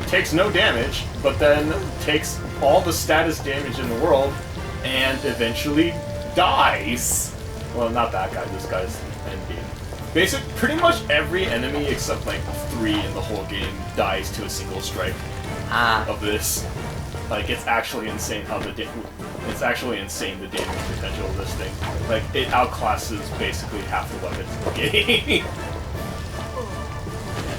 takes no damage, but then takes all the status damage in the world, and eventually dies. Well, not that guy, this guy's endgame. Pretty much every enemy except like 3 in the whole game dies to a single strike of this. Like, it's actually insane the damage potential of this thing. Like, it outclasses basically half the weapons in the game.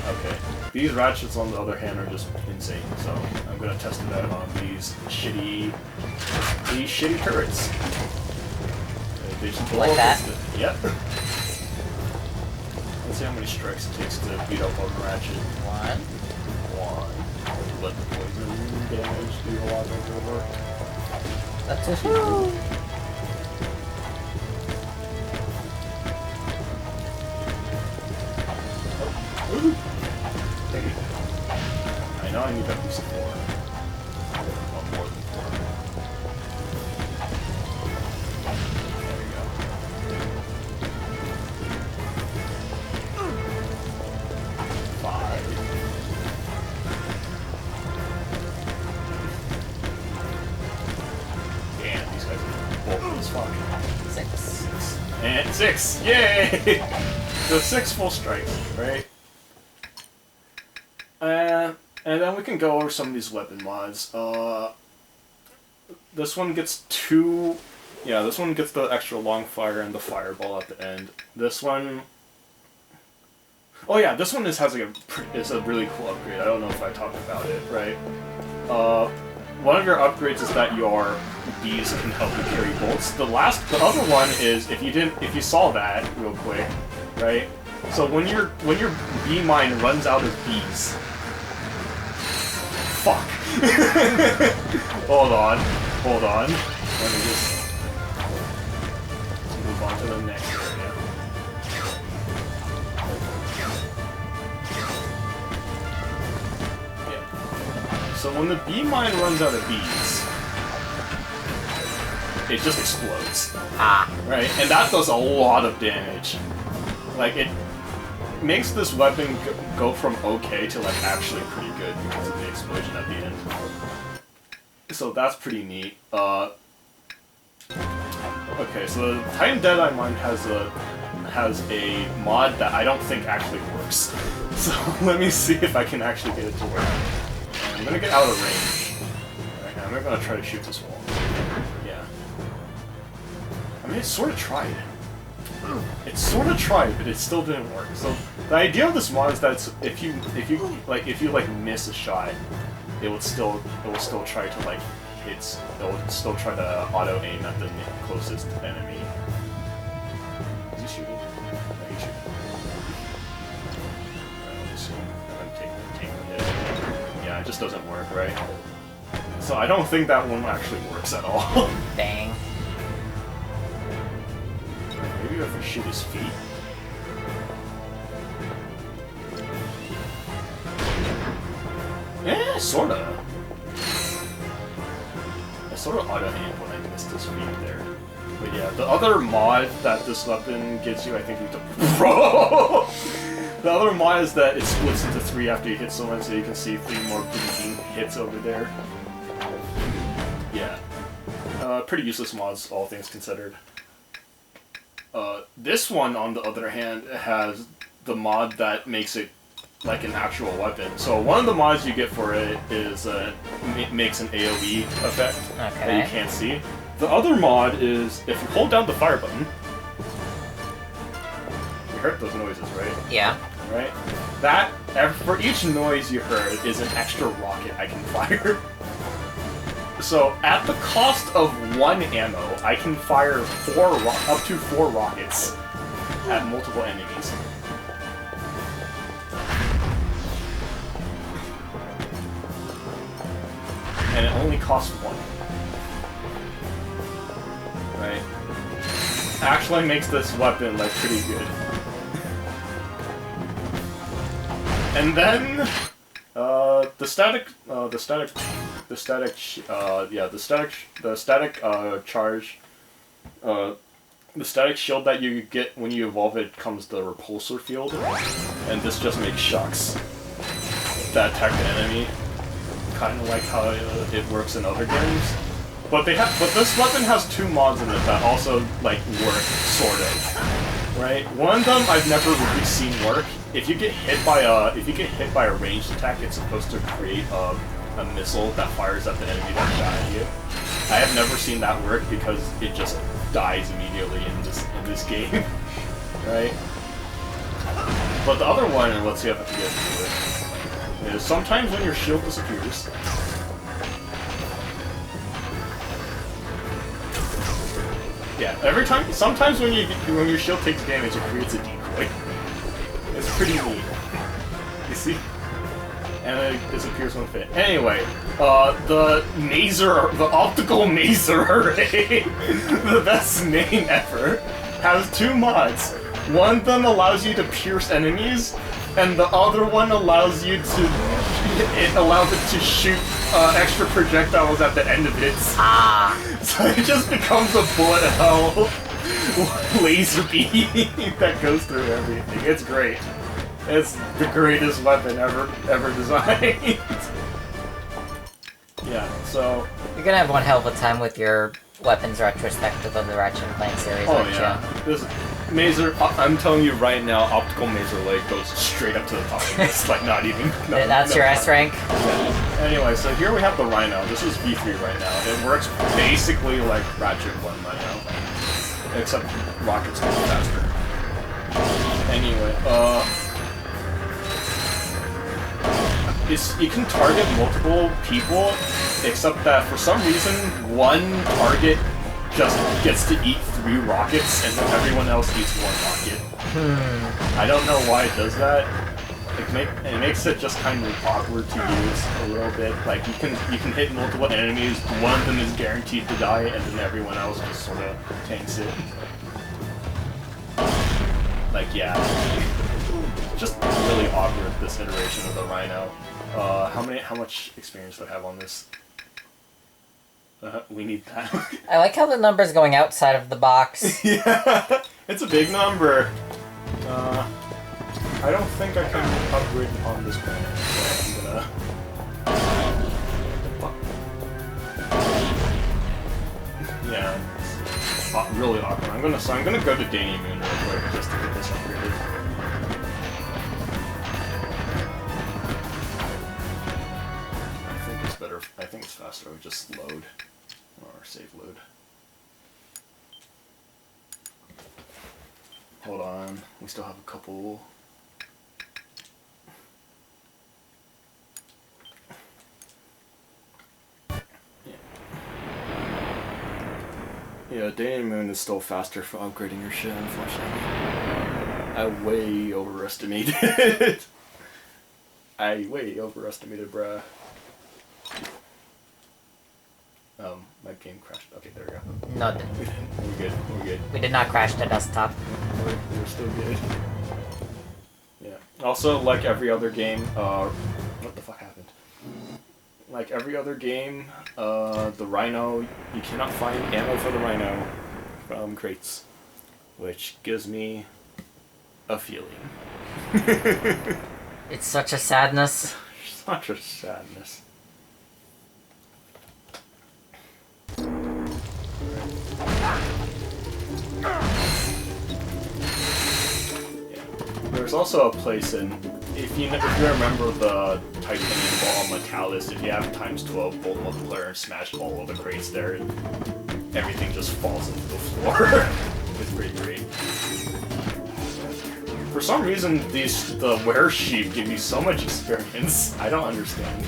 Okay. These Ratchets, on the other hand, are just insane, so I'm gonna test it out on these shitty turrets. They just blow like that? Yep. Let's see how many strikes it takes to beat up on Ratchet. 1. Let the poison damage do a lot of the work. That's it. I know I need at least 4. Well, more than 4. There we go. 5. Damn, these guys are bulky as fuck. 6. And 6! Yay! So 6 full strikes, right? And then we can go over some of these weapon mods. This one gets 2... Yeah, this one gets the extra long fire and the fireball at the end. This one... Oh yeah, this one is a really cool upgrade. I don't know if I talked about it, right? One of your upgrades is that your bees can help you carry bolts. The other one is if you saw that real quick, right? So when your bee mine runs out of bees. Fuck. Hold on. Let me just move on to the next area. Yeah. So when the bee mine runs out of bees, it just explodes. Right? And that does a lot of damage. Like, it makes this weapon go from okay to, like, actually pretty good because of the explosion at the end. So that's pretty neat. Okay, so the Titan Deadeye Mine has a mod that I don't think actually works. So let me see if I can actually get it to work. I'm gonna get out of range right now. I'm not gonna try to shoot this wall. Yeah. I mean, it sort of tried. It sort of tried, but it still didn't work. So the idea of this mod is that if you miss a shot, it will still try to like hit. It will still try to auto aim at the closest enemy. Is he shooting? No, he's shooting. Let me see. I'm taking a hit. Yeah, it just doesn't work, right? So I don't think that one actually works at all. Dang. Maybe if we shoot his feet. Yeah, sorta. I sorta auto-aimed when I missed his feet there. But yeah, the other mod that this weapon gives you, I think you have to... Bro! The other mod is that it splits into 3 after you hit someone, so you can see 3 more blinking hits over there. Yeah. Pretty useless mods, all things considered. This one, on the other hand, has the mod that makes it like an actual weapon. So one of the mods you get for it is makes an AoE effect that you can't see. The other mod is if you hold down the fire button. You heard those noises, right? Yeah. Right? That, for each noise you heard, is an extra rocket I can fire. So, at the cost of 1 ammo, I can fire up to 4 rockets at multiple enemies. And it only costs 1. Right? Actually makes this weapon, like, pretty good. And then... the static shield that you get when you evolve it comes the repulsor field, and this just makes shocks that attack the enemy, kind of like how it works in other games. But this weapon has 2 mods in it that also like work sort of, right? One of them I've never really seen work. If you get hit by a ranged attack, it's supposed to create a missile that fires at the enemy that shot at you. I have never seen that work because it just dies immediately in this game, right? But the other one, and let's see if I can get to it, is sometimes when your shield disappears. Yeah, sometimes when your shield takes damage, it creates a decoy. It's pretty neat. You see? And it disappears when fit. Anyway, the optical maser array, the best name ever, has 2 mods. One of them allows you to pierce enemies, and the other one allows it to shoot extra projectiles at the end of it. So it just becomes a bullet hell laser beam that goes through everything. It's great. It's the greatest weapon ever designed. Yeah, so... You're gonna have one hell of a time with your weapons retrospective of the Ratchet and Clank series, aren't you? This Maser, I'm telling you right now, optical Maser leg goes straight up to the top. It's like not even... That's your S rank? Yeah. Anyway, so here we have the Rhino. This is V3 right now. It works basically like Ratchet 1 right now. Except rockets go faster. Anyway, you can target multiple people, except that for some reason, one target just gets to eat 3 rockets, and then everyone else eats 1 rocket. I don't know why it does that. It makes it just kind of awkward to use a little bit. Like, you can hit multiple enemies, one of them is guaranteed to die, and then everyone else just sort of tanks it. Like, yeah. Just really awkward, this iteration of the Rhino. How much experience do I have on this? We need that. I like how the number's going outside of the box. Yeah, it's a big number. I don't think I can upgrade on this planet, so I'm gonna... Yeah, it's really awkward. I'm gonna go to Danny Moon real quick just to get this upgraded. I think it's faster. We just load or save load. Hold on, we still have a couple. Yeah, Day and Moon is still faster for upgrading your shit, unfortunately. I way overestimated. I way overestimated, bruh. My game crashed. Okay, there we go. No, We're good. We're good. we did not crash the desktop. We're still good. Yeah. Also, like every other game, what the fuck happened? Like every other game, the Rhino, you cannot find ammo for the Rhino from crates, which gives me a feeling. It's such a sadness. Such a sadness. There's also a place in, if you remember the titanium ball Metalis, if you have times 12 bolt multiplier and smash all of the crates there, everything just falls into the floor. It's pretty great. For some reason, the wear sheep give you so much experience. I don't understand.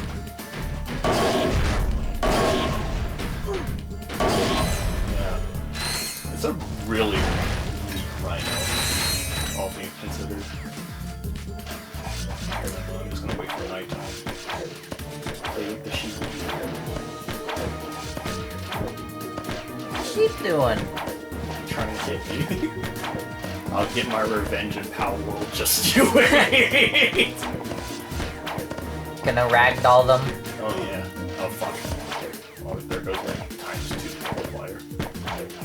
Yeah. It's a really neat Rhino, all things considered. I'm just gonna wait for nighttime. Play with the sheep. What's she doing? Trying to get me. I'll get my revenge in Power World, just you wait! Gonna ragdoll them. Oh yeah. Oh fuck. Oh, there goes my ×2 multiplier. There we go.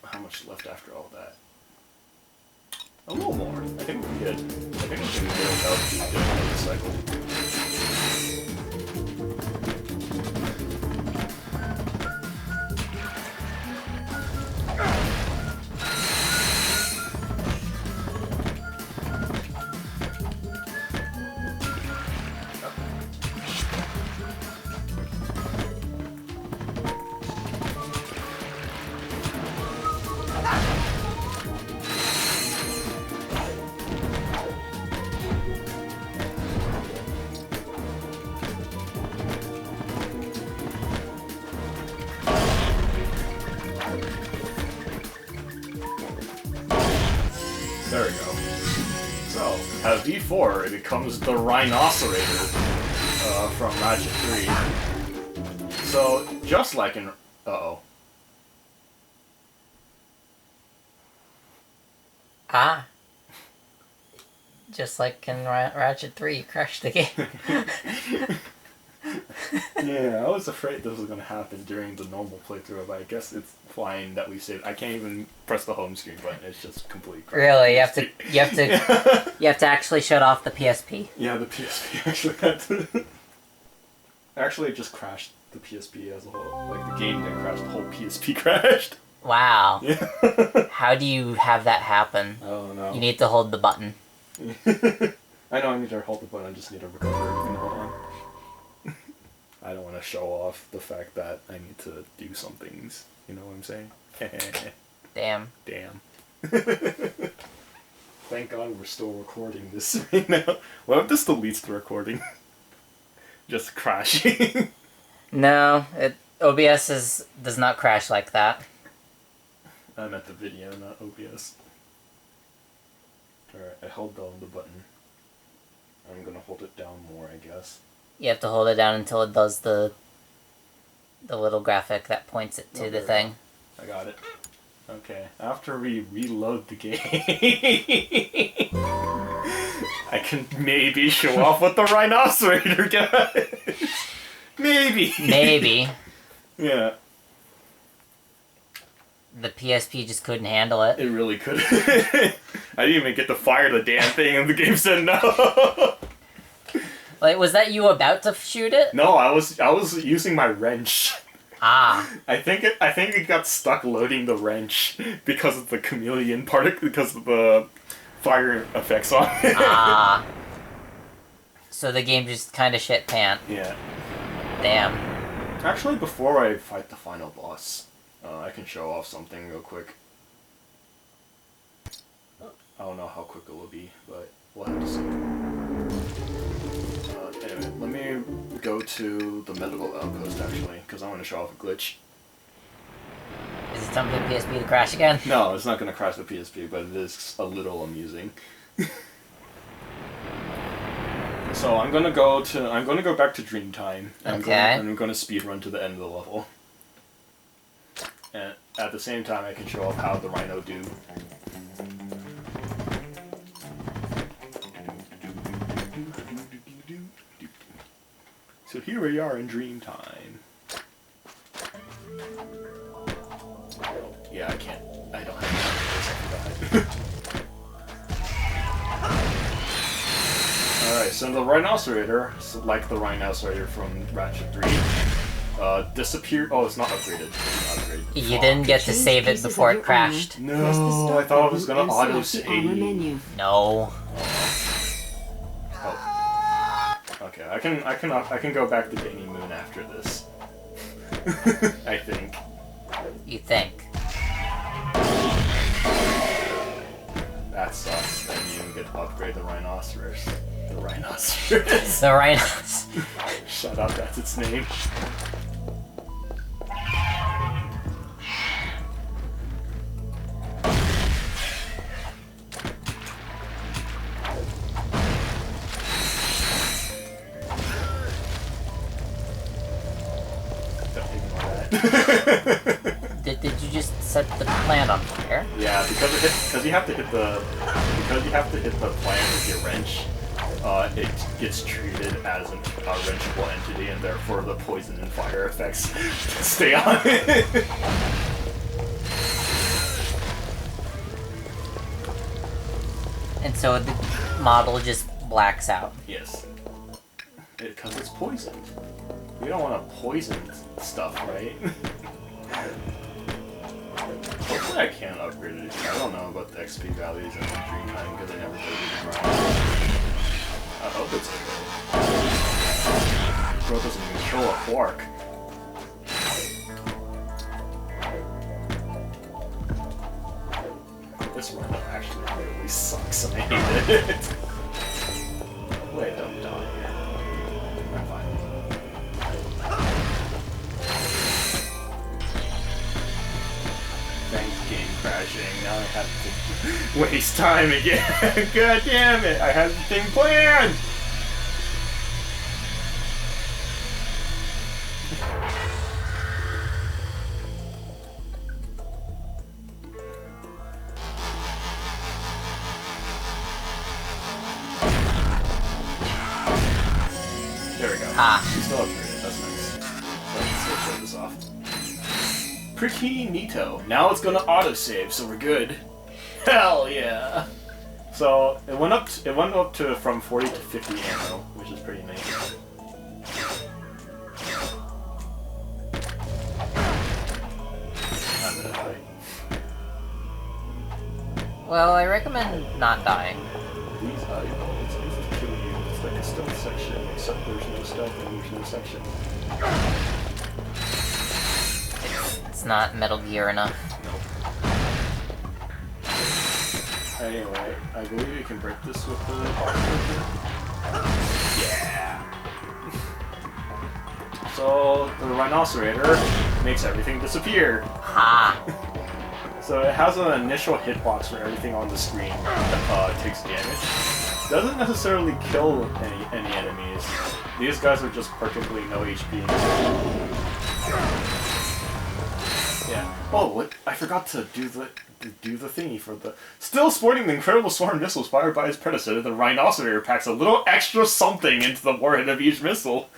How much left after all that? A little more. I think we're good. I think we can get without doing another cycle. There we go. So, at V4, it becomes the Rhinocerator from Ratchet 3. So, just like in... Uh-oh. Ah. Just like in Ratchet 3, you crashed the game. Yeah, I was afraid this was going to happen during the normal playthrough, but I guess it's fine that we saved. I can't even press the home screen button, it's just completely crashed. Really, you have to actually shut off the PSP. Yeah, the PSP actually had to... Actually, it just crashed the PSP as a whole. Like, the game didn't crash, the whole PSP crashed. Wow. Yeah. How do you have that happen? I don't know. You need to hold the button. I know I need to hold the button, I just need to recover everything. Hold on. I don't want to show off the fact that I need to do some things. You know what I'm saying? Damn. Damn. Thank God we're still recording this right now. What if this deletes the recording? Just crashing. No, OBS does not crash like that. I meant the video, not OBS. Alright, I held down the button. I'm gonna hold it down more, I guess. You have to hold it down until it does the little graphic that points it to the thing. I got it. Okay, after we reload the game, I can maybe show off what the Rhinocerator does. Maybe. Maybe. Yeah. The PSP just couldn't handle it. It really couldn't. I didn't even get to fire the damn thing, and the game said no. Like, was that you about to shoot it? No, I was using my wrench. Ah. I think it got stuck loading the wrench because of the chameleon part, because of the fire effects on it. Ah. So the game just kind of shit pant. Yeah. Damn. Actually, before I fight the final boss, I can show off something real quick. I don't know how quick it will be, but we'll have to see. Anyway, let me go to the medical outpost, actually, because I want to show off a glitch. Is it time for the PSP to crash again? No, it's not going to crash the PSP, but it is a little amusing. So I'm gonna go back to Dreamtime. And I'm gonna speedrun to the end of the level. And at the same time, I can show off how the Rhino do. So here we are in Dreamtime. Yeah, I don't have time. Alright, so the Rhinocerator, like the Rhinocerator from Ratchet 3, disappeared. Oh, it's not upgraded. It's not upgraded. You didn't get to save it before it crashed. No, I thought it was gonna auto-save. No. Oh. Okay, I can go back to Baby Moon after this. I think. You think? That sucks. Then you didn't get to upgrade the Rhinoceros. The Rhinoceros. The Rhinos. Shut up, that's its name. Did you just set the plant on fire? Yeah, because you have to hit the plant with your wrench. It gets treated as a wrenchable entity, and therefore the poison and fire effects stay on it. And so the model just blacks out. Yes. Because it's poisoned. We don't want to poison stuff, right? Hopefully I can upgrade it. I don't know about the XP values in Dreamtime because I never played it in Dreamtime. I hope it's okay. Bro doesn't even kill a Quark. This run actually really sucks and I hate it. Wait, don't die here. I'm fine. Thanks, game crashing. Now I have to waste time again. God damn it! I had the thing planned! There we go. Ah. She's still upgraded. That's nice. So let's show this off. Pretty neato. Now it's gonna autosave, so we're good. Hell yeah! So it went up to from 40 to 50 ammo, which is pretty nice. I'm gonna die. Well, I recommend not dying. These eyeballs, it's easy to kill you. It's like a stealth section, except there's no stealth and there's no section. It's not Metal Gear enough. Anyway, I believe you can break this with the... Yeah! So, the Rhinocerator makes everything disappear. Ha! So it has an initial hitbox for everything on the screen that takes damage. Doesn't necessarily kill any enemies. These guys are just practically no HP. Yeah. Oh, what? I forgot to do the thingy for the... Still sporting the incredible swarm missiles fired by his predecessor, the Rhinocerator packs a little extra something into the warhead of each missile.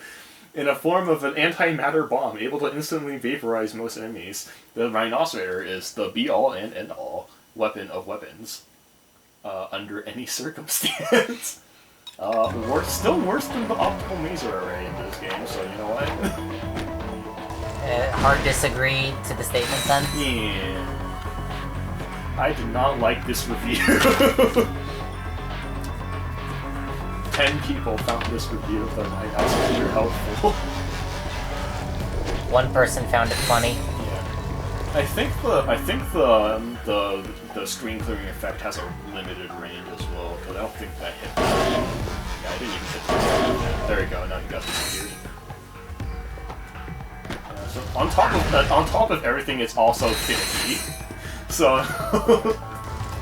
In a form of an antimatter bomb, able to instantly vaporize most enemies, the Rhinoceros is the be-all and end-all weapon of weapons. Under any circumstance. Still worse than the optical maser array in this game, so you know what? Hard disagree to the statement then? Yeah. I did not like this review. 10 people found this review of the Night House very helpful. One person found it funny. Yeah. I think the screen clearing effect has a limited range as well, because I don't think that hit. Yeah, I didn't even hit the There you go, now you got disappeared. Yeah, so on top of everything, it's also finicky. So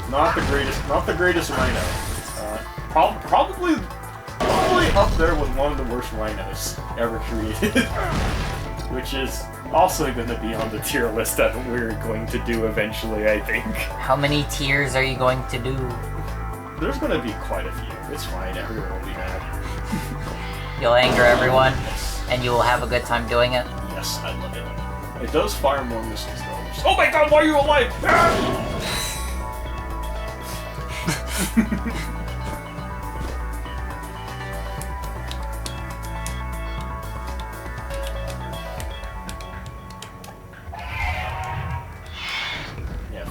not the greatest rhino. Probably up there with one of the worst rhinos ever created. Which is also going to be on the tier list that we're going to do eventually, I think. How many tiers are you going to do? There's going to be quite a few. It's fine, everyone will be mad. You'll anger everyone, Yes. and you will have a good time doing it? Yes, I love it. It does fire more missiles though. Oh my god, why are you alive?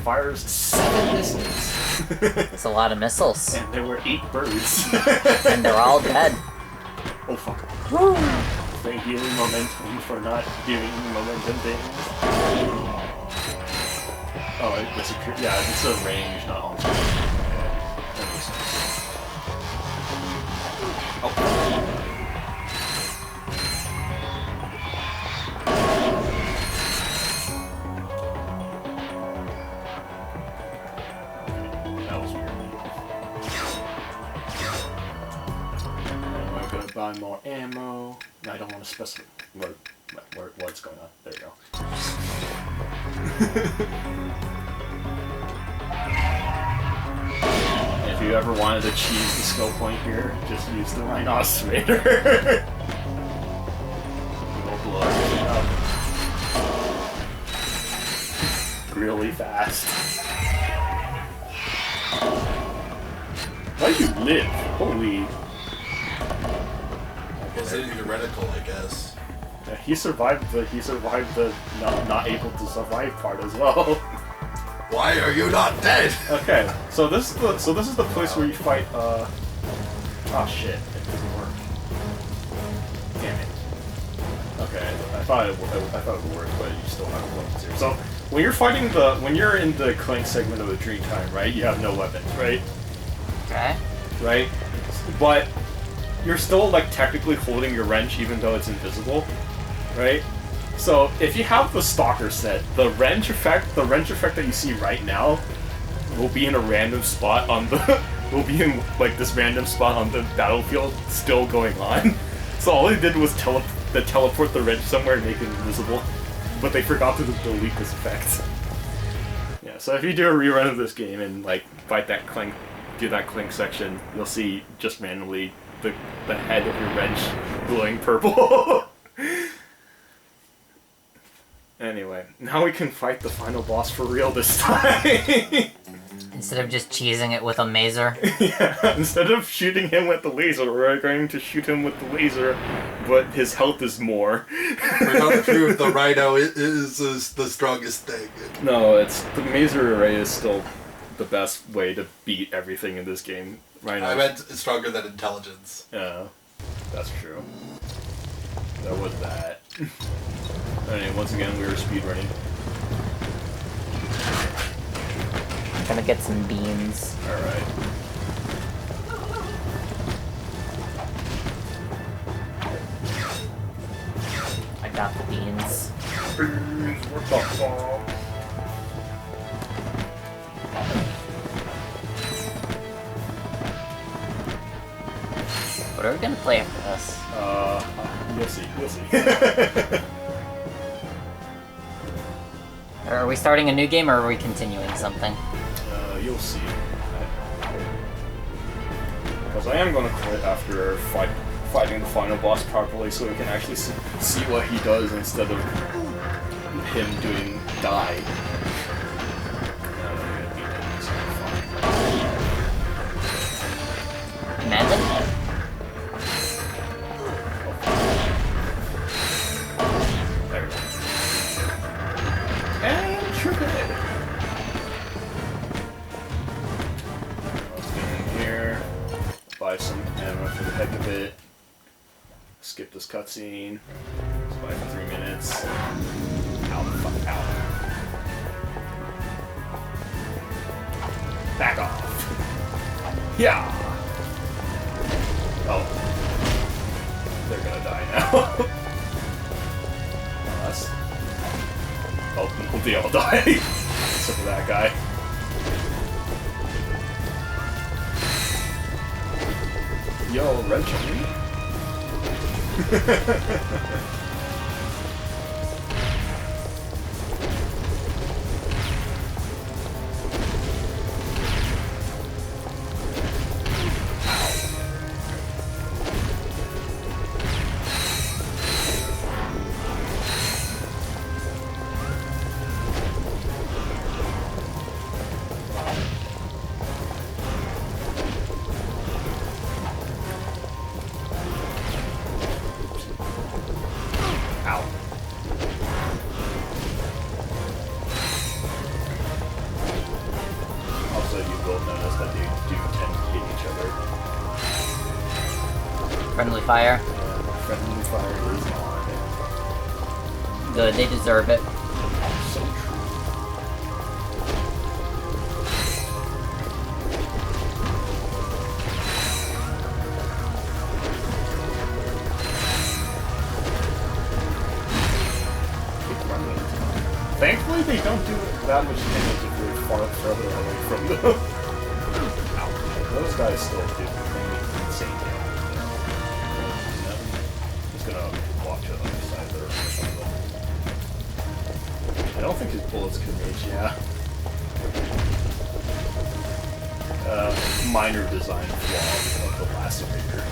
Fires 7 missiles. It's a lot of missiles. And there were 8 birds. And they're all dead. Oh fuck. Thank you, Momentum, for not doing momentum things. Oh, it disappeared. Yeah, it's a range, not on screen. That makes sense. Oh. Buy more ammo. No, I don't want to specify what's going on. There you go. If you ever wanted to cheese the skill point here, just use the Rhinoceros. It'll blow everything up really fast. Why do you live? Holy. Was it theoretical, I guess? Yeah, he survived the not able to survive part as well. Why are you not dead? Okay, so this is the place where you fight. Oh shit! It doesn't work. Damn it. Okay, I thought it would work, but you still have weapons here. So when you're in the Clank segment of the Dreamtime, right? You have no weapons, right? Okay. Right, but you're still like technically holding your wrench even though it's invisible, right? So if you have the Stalker set, the wrench effect that you see right now will be in a random spot on the this random spot on the battlefield still going on. So all they did was teleport the wrench somewhere and make it invisible, but they forgot to delete this effect. Yeah, so if you do a rerun of this game and like fight that Clank, do that Clank section, you'll see just randomly the head of your wrench glowing purple. Anyway, now we can fight the final boss for real this time. Instead of just cheesing it with a maser. Yeah, instead of shooting him with the laser, we're going to shoot him with the laser, but his health is more. For some truth, the Rhino is the strongest thing. No, the maser array is still the best way to beat everything in this game. Rhino. I meant stronger than intelligence. Yeah, that's true. There was that. Anyway, once again, we were speedrunning. I'm gonna get some beans. Alright. I got the beans. What are we gonna play after this? You'll see. Are we starting a new game or are we continuing something? You'll see. Because I am gonna quit after fighting the final boss properly so we can actually see what he does instead of him doing die. Imagine. There we go. And trip it. Let's get in here. Buy some ammo for the heck of it. Skip this cutscene. Let's buy for 3 minutes. Ow, the fuck out. Back off. Yeah. Oh. They're gonna die now. Us. Oh, they all die. Except for that guy. Yo, Ratchet. Friendly fire. Friendly fire is on. Good, they deserve it. So true. Thankfully, they don't do that much damage if you're far further away from them. Ow. Those guys still do insane damage. Gonna walk to the other side there. I don't think his bullets can reach, yeah. Minor design flaw of the lacerator.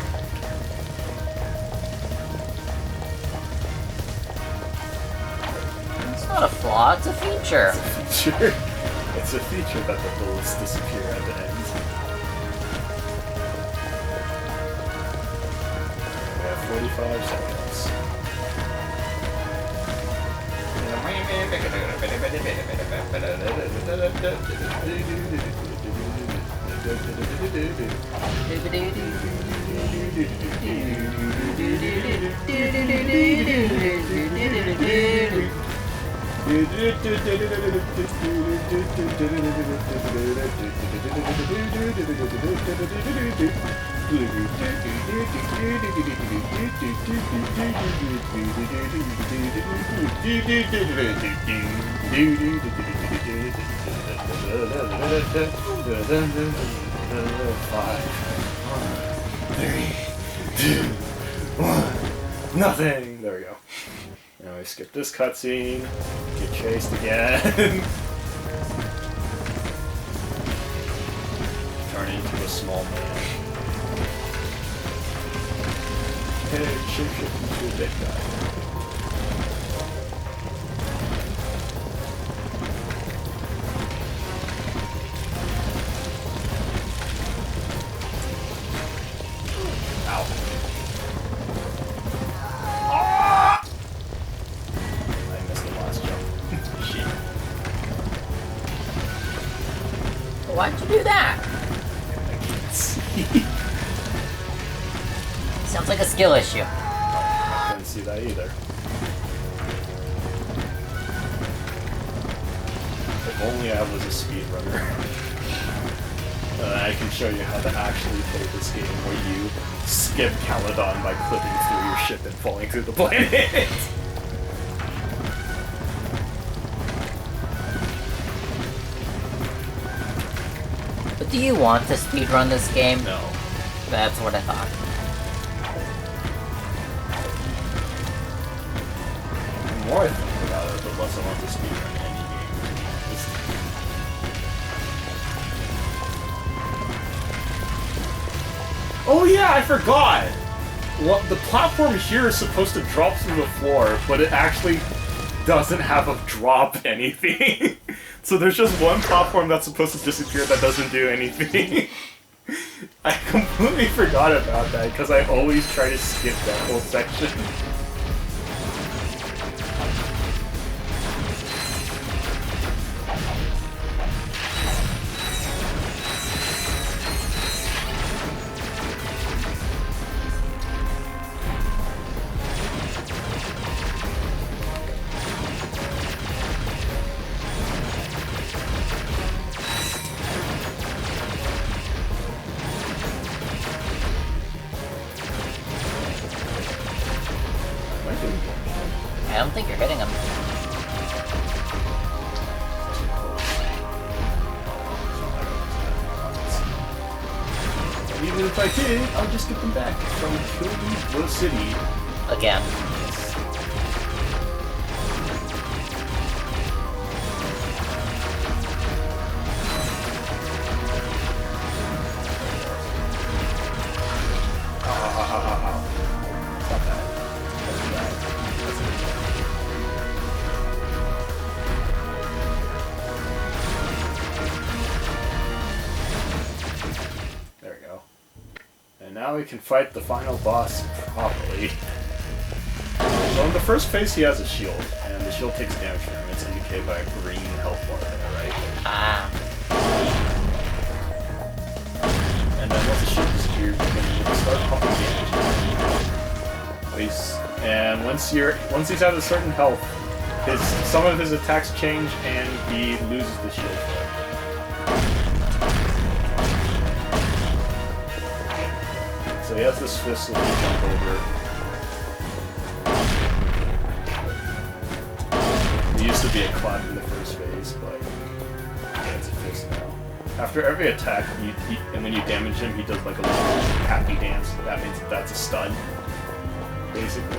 It's not a flaw, it's a feature. It's a feature. It's a feature that the bullets disappear at the end. We have 45 seconds. Nothing. There we go. Now we skip this cutscene. Get chased again. Turn into a small man. Hey, shapeshift into a big guy. Why'd you do that? I can't see. Sounds like a skill issue. I couldn't see that either. If only I was a speedrunner. I can show you how to actually play this game where you skip Caledon by clipping through your ship and falling through the planet. But do you want to speedrun this game? No. That's what I thought. The more I think about it, the less I want to speedrun any game. Oh yeah, I forgot! the platform here is supposed to drop through the floor, but it actually doesn't have a drop anything. So there's just one platform that's supposed to disappear that doesn't do anything. I completely forgot about that because I always try to skip that whole section. I don't think you're hitting him. Even if I did, I'll just get them back from killing the city. Again. Now we can fight the final boss properly. So in the first phase he has a shield, and the shield takes damage from him. It's indicated by a green health bar there, right? Ah. And then once the shield disappears, you can start pumping damage. And once he's at a certain health, some of his attacks change and he loses the shield. So he has this fist that he jump over. He used to be a clap in the first phase, but it's a fist now. After every attack, and when you damage him, he does like a little happy dance. That means that's a stun, basically.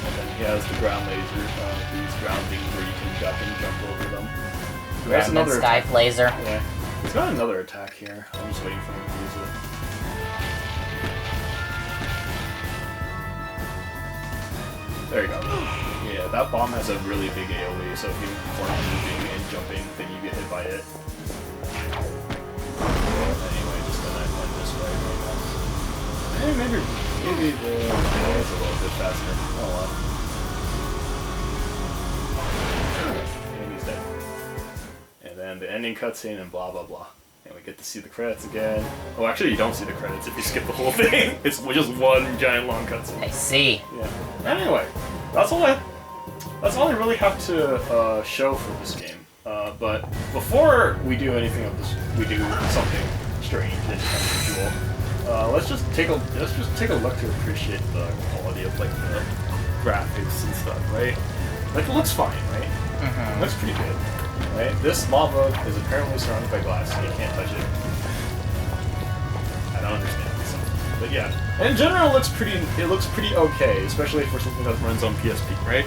And then he has the ground laser, these groundings where you can duck and jump over them. There's another Sky Blazer. Yeah. He's got another attack here. I'm just waiting for him to use it. There you go. Yeah, that bomb has a really big AoE, so if you weren't moving and jumping, then you get hit by it. Anyway, just gonna end this way. Maybe the is a little bit faster. Oh well. And he's dead. And then the ending cutscene and blah blah blah. And we get to see the credits again. Oh, actually you don't see the credits if you skip the whole thing. It's just one giant long cutscene. I see. Yeah. Anyway, that's all I really have to show for this game. But before we do anything of this, we do something strange and unusual. Let's just take a look to appreciate the quality of like the graphics and stuff, right? Like it looks fine, right? It looks pretty good. Right? This lava is apparently surrounded by glass, so you can't touch it. I don't understand this. But yeah, in general, it looks pretty okay, especially for something that runs on PSP, right?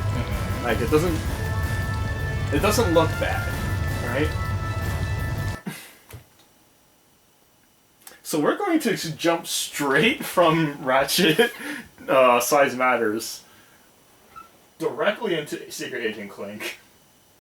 Like it doesn't look bad, right? So we're going to jump straight from Ratchet, Size Matters, directly into Secret Agent Clank.